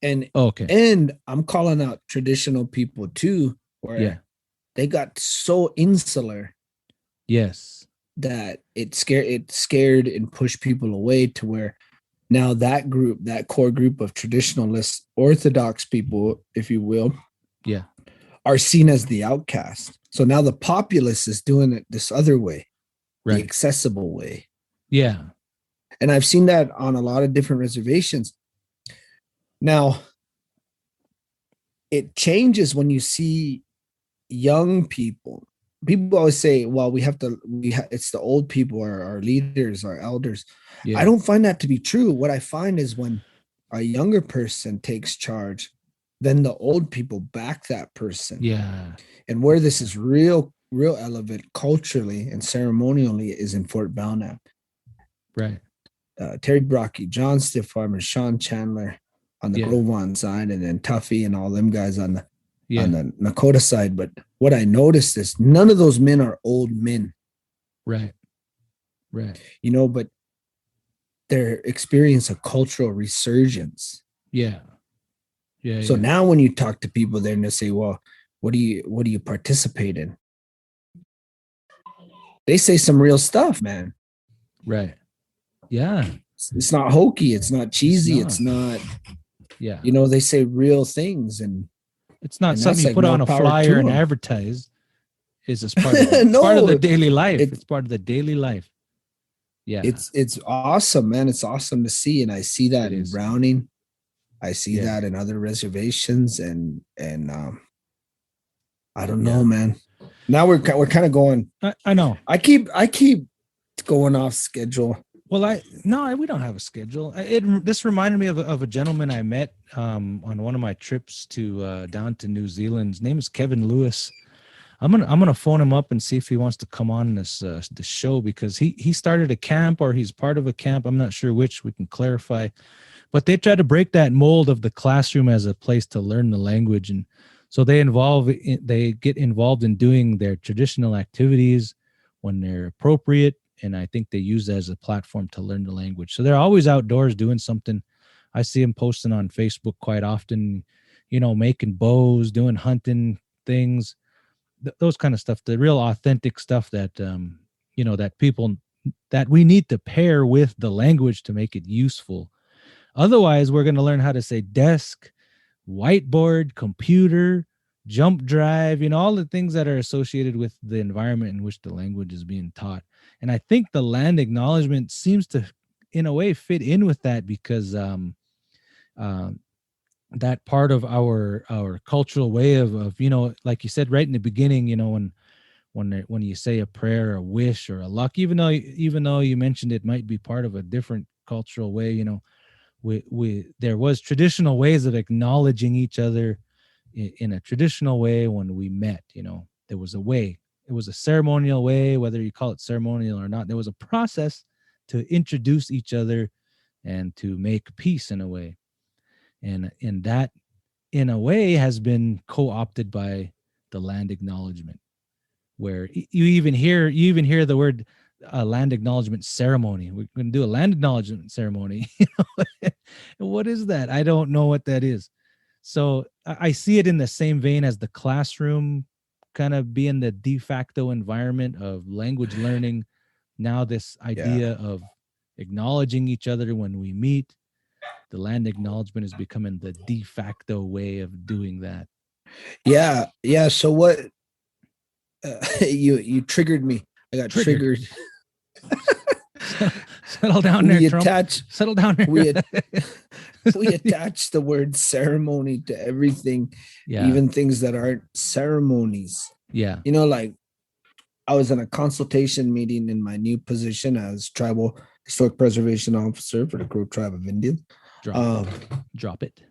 And Okay. and I'm calling out traditional people too, where Yeah. they got so insular Yes. that it scared and pushed people away to where now that group, that core group of traditionalist orthodox people, if you will, Yeah. are seen as the outcast. So now the populace is doing it this other way, the Right. accessible way. Yeah. And I've seen that on a lot of different reservations. Now, it changes when you see young people. People always say, well, it's the old people, our leaders, our elders. Yeah. I don't find that to be true. What I find is when a younger person takes charge, then the old people back that person. Yeah. And where this is real relevant culturally and ceremonially is in Fort Belknap. Right. Terry Brocky, John Stifffarm, and Sean Chandler on the Yeah. Glovon side, and then Tuffy and all them guys on the Yeah. Nakota side. But what I noticed is none of those men are old men, Right. Right. but they're experience a cultural resurgence. Yeah. Yeah. So yeah. now when you talk to people, they're gonna say, well, what do you participate in? They say some real stuff, man. Right. Yeah. It's not hokey, it's not cheesy, It's it's not, Yeah. they say real things, and It's not and something that's you like put more on a power flyer to and them. advertise. It's just part of it's part of the No, daily life. it- It's part of the daily life. Yeah. it's awesome, man. It's awesome to see, and I see that It in is. Browning. I see Yeah. that in other reservations, and I don't know, Yeah. man. Now we're kind of going. I know. I keep going off schedule. Well, we don't have a schedule. This reminded me of a gentleman I met on one of my trips to down to New Zealand. His name is Kevin Lewis. I'm gonna phone him up and see if he wants to come on this show, because he started a camp, or he's part of a camp. I'm not sure which. We can clarify, but they try to break that mold of the classroom as a place to learn the language, and so they get involved in doing their traditional activities when they're appropriate, and I think they use that as a platform to learn the language. So they're always outdoors doing something. I see them posting on Facebook quite often, making bows, doing hunting things, those kind of stuff, the real authentic stuff that that people, that we need to pair with the language to make it useful. Otherwise, we're going to learn how to say desk, whiteboard, computer, jump drive, all the things that are associated with the environment in which the language is being taught. And I think the land acknowledgement seems to, in a way, fit in with that, because that part of our cultural way of like you said right in the beginning, when you say a prayer, a wish, or a luck, even though you mentioned it might be part of a different cultural way, we there was traditional ways of acknowledging each other in a traditional way. When we met, there was a way, it was a ceremonial way, whether you call it ceremonial or not. There was a process to introduce each other and to make peace in a way. And that, in a way, has been co-opted by the land acknowledgement, where you even hear the word land acknowledgement ceremony. We're going to do a land acknowledgement ceremony. What is that? I don't know what that is. So I see it in the same vein as the classroom kind of be in the de facto environment of language learning. Now this idea of acknowledging each other when we meet, the land acknowledgement is becoming the de facto way of doing that. Yeah. So what? You triggered me. I got triggered. Settle down there, Trump. Settle down there. We attach the word ceremony to everything, even things that aren't ceremonies. Yeah. You know, like I was in a consultation meeting in my new position as Tribal Historic Preservation Officer for the Crow Tribe of Indians. Drop it.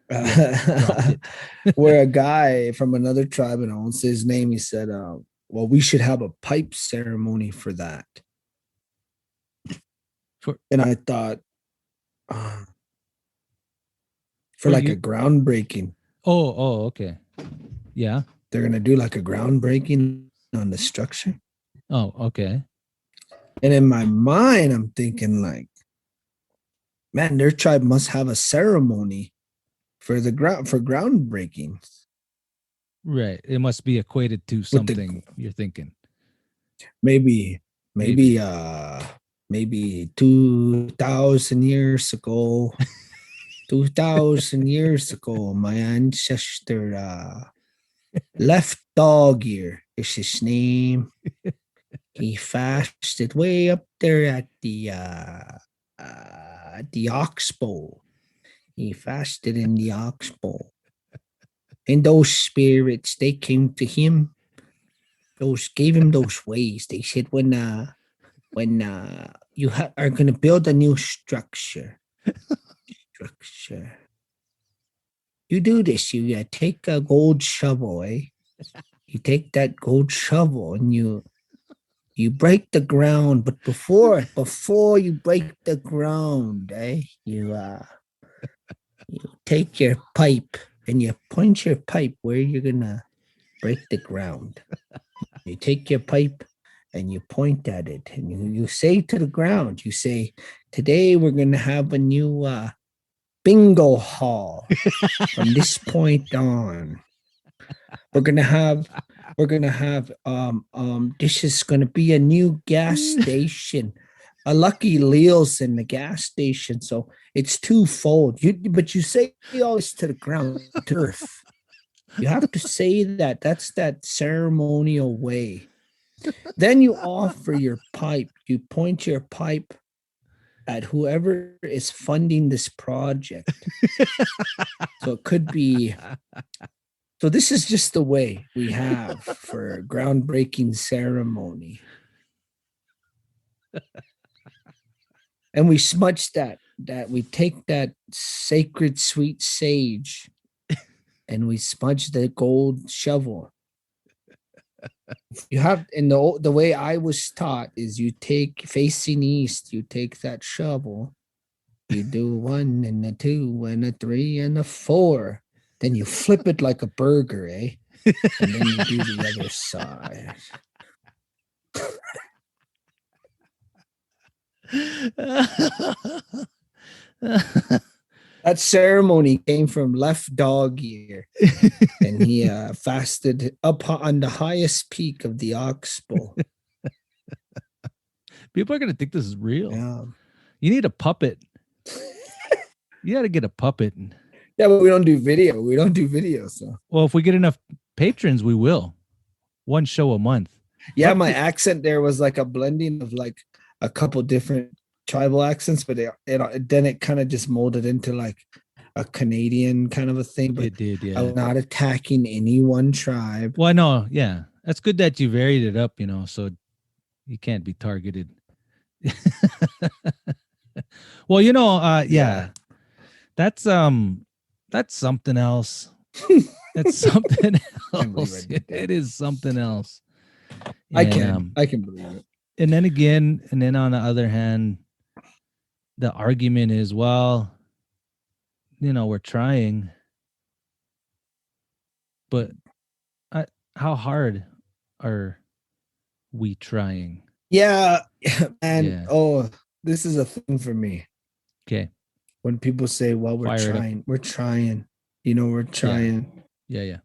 Where a guy from another tribe, and I won't say his name, he said, well, we should have a pipe ceremony for that. And I thought, for like a groundbreaking. Oh, okay. Yeah. They're going to do like a groundbreaking on the structure. Oh, okay. And in my mind, I'm thinking like, man, their tribe must have a ceremony for groundbreaking. Right. It must be equated to something you're thinking. Maybe 2,000 years ago. 2,000 years ago, my ancestor left dog ear is his name. He fasted way up there at the oxbow. He fasted in the oxbow. And those spirits, they came to him. Gave him those ways. They said, when you are going to build a new structure, you do this. You take a gold shovel, You take that gold shovel and you break the ground. But before you break the ground, you take your pipe and you point your pipe where you're gonna break the ground. You take your pipe and you point at it and you say to the ground, you say, today we're gonna have a new bingo hall. From this point on, we're gonna have this is gonna be a new gas station. A Lucky Leo's in the gas station, so it's twofold. But you say all this to the ground, to earth. You have to say that. That's that ceremonial way. Then you offer your pipe. You point your pipe at whoever is funding this project. So it could be. So this is just the way we have for groundbreaking ceremony. And we smudge that we take that sacred sweet sage and we smudge the gold shovel. You have, in the way I was taught is you take facing east, you take that shovel, you do 1 and a 2 and a 3 and a 4. Then you flip it like a burger, And then you do the other side. That ceremony came from left dog ear, and he fasted up on the highest peak of the oxbow. People are gonna think this is real. Yeah. You need a puppet. You got to get a puppet. Yeah, but we don't do video. We don't do video. So, well, if we get enough patrons, we will. One show a month. Yeah, my accent there was like a blending of like a couple different tribal accents, but then it kind of just molded into like a Canadian kind of a thing. But it did, yeah. I'm not attacking any one tribe. Well, I know, yeah. That's good that you varied it up, so you can't be targeted. Well, yeah. That's something else. That's something else. It is something else. I can believe it. And then on the other hand, the argument is, well, we're trying, but how hard are we trying? Yeah, and this is a thing for me. Okay. When people say, well, we're trying, we're trying. We're trying. Yeah.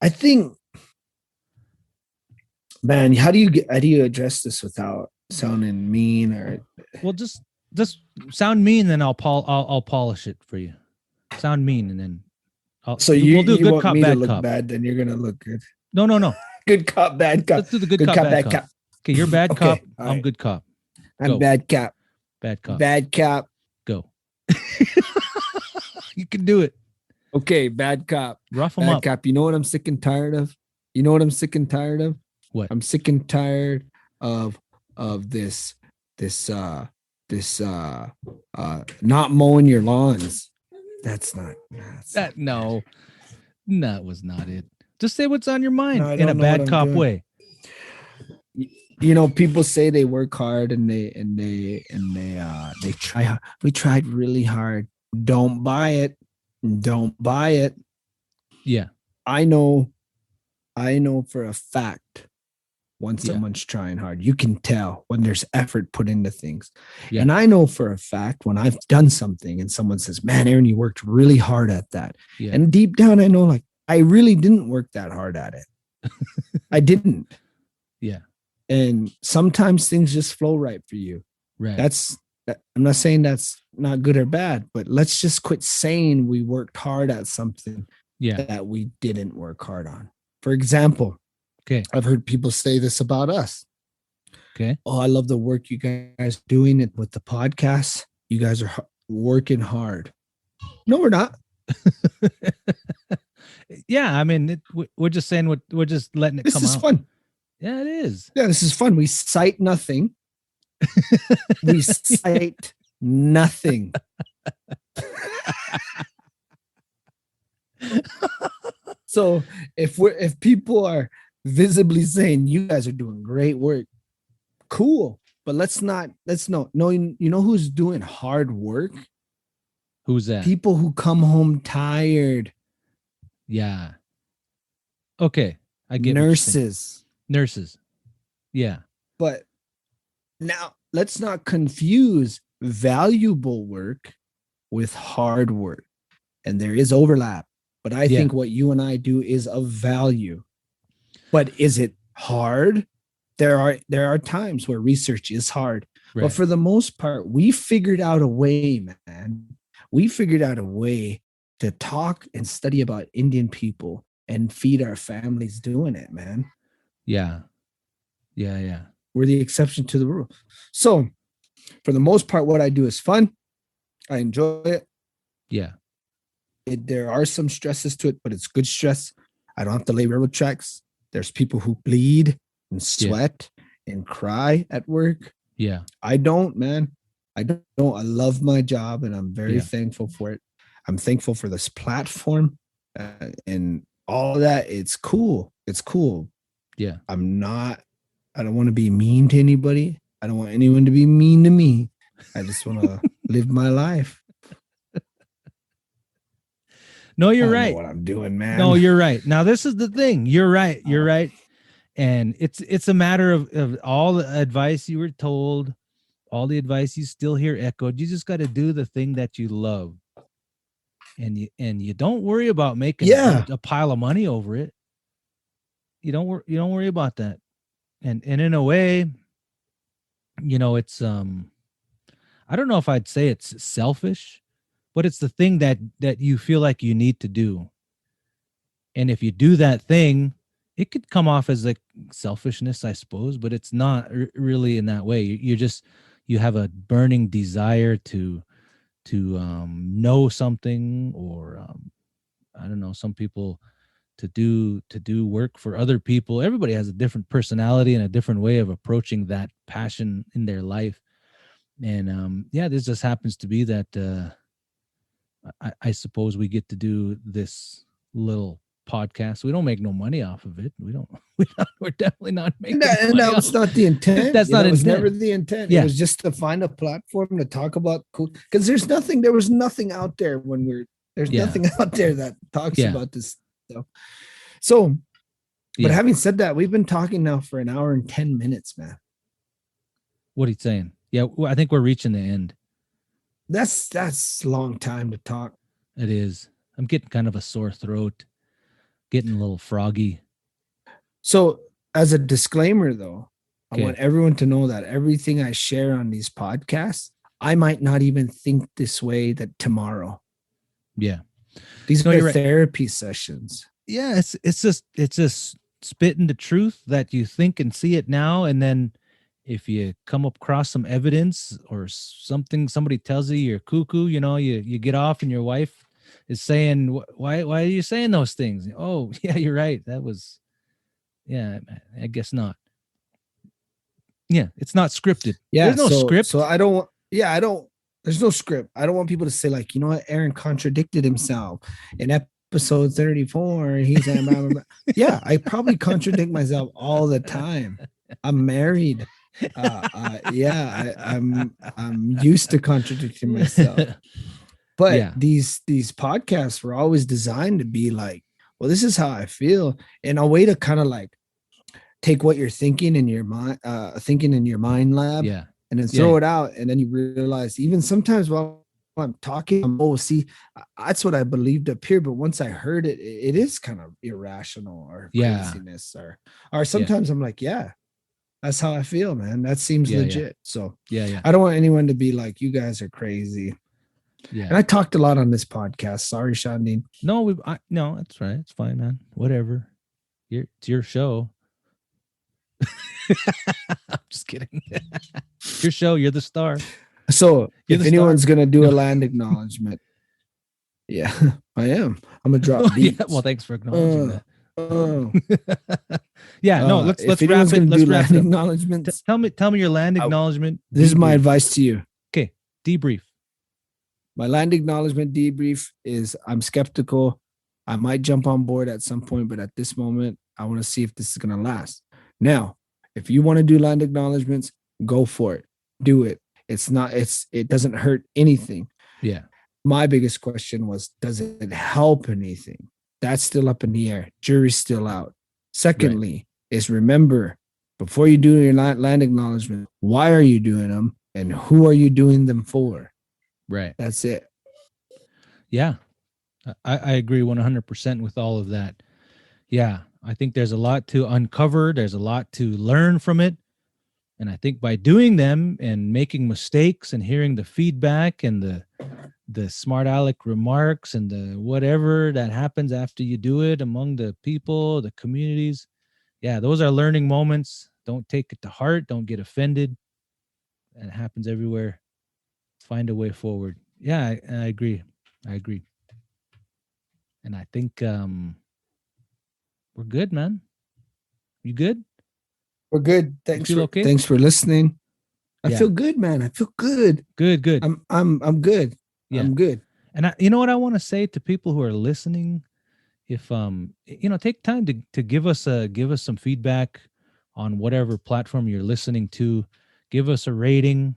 I think, man, how do you address this without sounding mean or? Well, just sound mean, then I'll polish it for you. Sound mean, and then So we'll do you good want cop, me to bad look cop. bad, then you're gonna look good. No. Good cop, bad cop. Let's do the good cop, bad cop. Okay, you're bad Okay, cop. all I'm right. good cop. I'm Go. bad cop. Bad cop. Bad cop. Go. You can do it. Okay, bad cop. Rough them Bad up. cop. You know what I'm sick and tired of? You know what I'm sick and tired of? What? I'm sick and tired of this not mowing your lawns. That's not That no, that was not it. Just say what's on your mind No, I in a don't know what bad I'm cop doing. way. You know, people say they work hard and they try hard. We tried really hard. Don't buy it. Don't buy it. Yeah. I know for a fact when Yeah. someone's trying hard, you can tell when there's effort put into things. Yeah. And I know for a fact when I've done something and someone says, man, Aaron, you worked really hard at that. Yeah. And deep down, I know like I really didn't work that hard at it. I didn't. Yeah. And sometimes things just flow right for you. Right. I'm not saying that's not good or bad, but let's just quit saying we worked hard at something that we didn't work hard on. For example, okay, I've heard people say this about us. Okay. Oh, I love the work you guys doing it with the podcast. You guys are working hard. No, we're not. Yeah, I mean, we're just saying we're just letting it come out. This is fun. Yeah, it is. Yeah, this is fun. We cite nothing. We cite nothing. So if people are visibly saying you guys are doing great work, cool. But let's know, you know who's doing hard work? Who's that? People who come home tired. Yeah. Okay. I get nurses. Nurses. Yeah. But now let's not confuse valuable work with hard work. And there is overlap. But I think what you and I do is of value. But is it hard? There are times where research is hard. Right. But for the most part, we figured out a way, man. We figured out a way to talk and study about Indian people and feed our families doing it, man. Yeah. Yeah, yeah. We're the exception to the rule. So for the most part, what I do is fun. I enjoy it. Yeah. There are some stresses to it, but it's good stress. I don't have to lay railroad tracks. There's people who bleed and sweat and cry at work. Yeah. I don't, man. I don't. I love my job and I'm very thankful for it. I'm thankful for this platform and all of that. It's cool. It's cool. Yeah. I don't want to be mean to anybody. I don't want anyone to be mean to me. I just want to live my life. No, you're right. right. Know what I'm doing, man. No, you're right. Now, this is the thing. You're right. You're right. And it's a matter of all the advice you were told, all the advice you still hear echoed. You just got to do the thing that you love. And you don't worry about making a pile of money over it. You don't worry about that. And in a way, you know, it's I don't know if I'd say it's selfish, but it's the thing that you feel like you need to do. And if you do that thing, it could come off as like selfishness, I suppose, but it's not really in that way. You have a burning desire to know something, or I don't know, some people to do work for other people. Everybody has a different personality and a different way of approaching that passion in their life. And this just happens to be that I suppose we get to do this little podcast. We don't make no money off of it. We're definitely not making money. And that was not the intent. That's not. It was never the intent. Yeah. It was just to find a platform to talk about cool. Because there was nothing out there there's nothing out there that talks about this stuff. So, but having said that, we've been talking now for an hour and 10 minutes, man. What are you saying? Yeah, I think we're reaching the end. That's a long time to talk. It is. I'm getting kind of a sore throat. getting a little froggy. So as a disclaimer though, Okay. I want everyone to know that everything I share on these podcasts, I might not even think this way that tomorrow. Yeah. These No, are you're right. therapy sessions. Yeah, it's just spitting the truth that you think and see it now, and then if you come across some evidence or something, somebody tells you you're cuckoo, you get off, and your wife is saying, why are you saying those things? Oh, yeah, you're right. That was, yeah, I guess not. Yeah, it's not scripted. Yeah. There's no script. So I don't, there's no script. I don't want people to say like, you know what, Aaron contradicted himself in episode 34. He said, blah, blah, blah. Yeah, I probably contradict myself all the time. I'm married. I'm used to contradicting myself. But Yeah. these podcasts were always designed to be like, well, this is how I feel, in a way to kind of like take what you're thinking in your mind, lab, Yeah. and then throw it out, and then you realize even sometimes while I'm talking, that's what I believed up here, but once I heard it, it is kind of irrational or craziness, or sometimes I'm like, yeah, that's how I feel, man. That seems legit. So yeah, I don't want anyone to be like, you guys are crazy. Yeah. And I talked a lot on this podcast. Sorry, Shandine. No, no, that's right. It's fine, man. Whatever. It's your show. I'm just kidding. It's your show. You're the star. So if anyone's going to do a land acknowledgement, yeah, I am. I'm going to drop beats. Yeah, well, thanks for acknowledging that. Yeah, no, let's wrap it. Let's wrap it up. Acknowledgements. Tell me your land acknowledgement. This is my advice to you. Okay, debrief. My land acknowledgement debrief is I'm skeptical. I might jump on board at some point, but at this moment, I want to see if this is going to last. Now, if you want to do land acknowledgements, go for it. Do it. It doesn't hurt anything. Yeah. My biggest question was, does it help anything? That's still up in the air. Jury's still out. Secondly, is remember, before you do your land acknowledgement, why are you doing them and who are you doing them for? Right. That's it. Yeah. I agree 100% with all of that. Yeah. I think there's a lot to uncover. There's a lot to learn from it. And I think by doing them and making mistakes and hearing the feedback and the smart aleck remarks and the whatever that happens after you do it among the people, the communities. Yeah, those are learning moments. Don't take it to heart. Don't get offended. It happens everywhere. Find a way forward. Yeah, I agree. And I think we're good, man. You good? We're good. Thanks for listening. I Yeah. feel good, man. I feel good. Good. I'm good. Yeah. I'm good. And you know what I want to say to people who are listening, if take time to give us some feedback on whatever platform you're listening to. Give us a rating,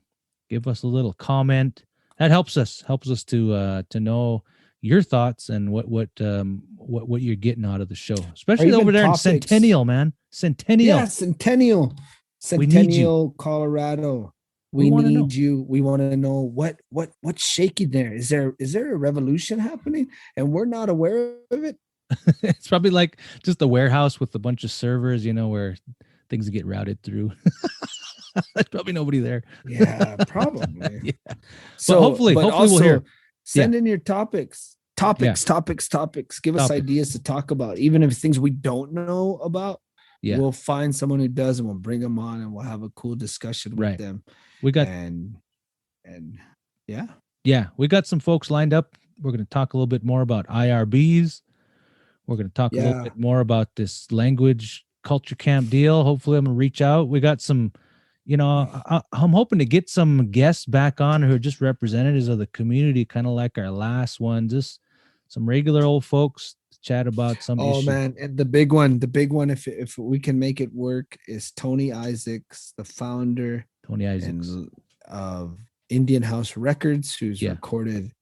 give us a little comment. That helps us to know your thoughts and what you're getting out of the show, especially over there topics. In Centennial, man. Centennial. Yeah, Centennial, Colorado. We need you. We want to know what's shaking there. Is there a revolution happening and we're not aware of it? It's probably like just a warehouse with a bunch of servers, where things get routed through. There's probably nobody there. Yeah, probably. Yeah. So hopefully we'll hear. Send in your topics. Give us ideas to talk about, even if things we don't know about. Yeah, we'll find someone who does, and we'll bring them on, and we'll have a cool discussion with them. We got we got some folks lined up. We're going to talk a little bit more about IRBs. We're going to talk a little bit more about this language culture camp deal. Hopefully, I'm going to reach out. We got some, I'm hoping to get some guests back on who are just representatives of the community, kind of like our last one. Just some regular old folks to chat about some issue. Man, and the big one, if we can make it work, is Tony Isaacs, the founder of Indian House Records, who's recorded.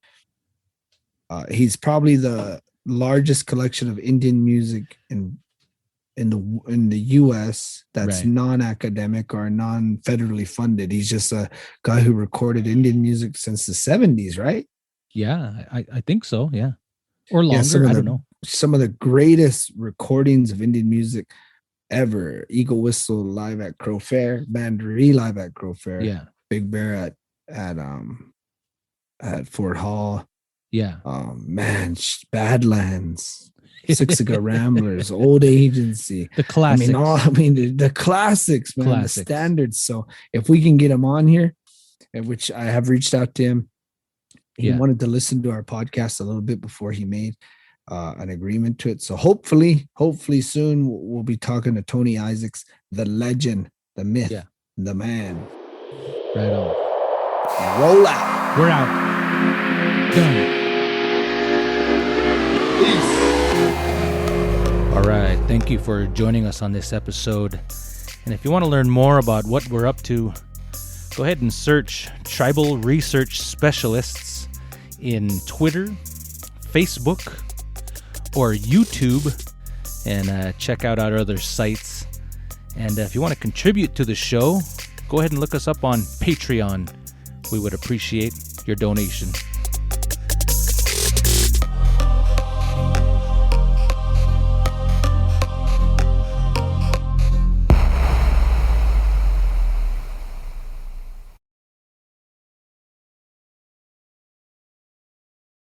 He's probably the largest collection of Indian music in the U.S. that's non-academic or non-federally funded. He's just a guy who recorded Indian music since the 70s, right? Yeah, I think so. Yeah, or longer. I don't know. some of the greatest recordings of Indian music ever. Eagle Whistle live at Crow Fair, Bandaree live at Crow Fair, Yeah. Big Bear at Fort Hall. Yeah. Badlands, Sixiga Ramblers, Old Agency. The classics. The classics, man, the standards. So if we can get him on here, which I have reached out to him, he wanted to listen to our podcast a little bit before he made an agreement to it. So hopefully soon we'll be talking to Tony Isaacs, the legend, the myth, the man. Right on. Roll out. We're out. Done. Peace. All right. Thank you for joining us on this episode. And if you want to learn more about what we're up to, go ahead and search Tribal Research Specialists in Twitter, Facebook, or YouTube, and check out our other sites. And if you want to contribute to the show, go ahead and look us up on Patreon. We would appreciate your donation.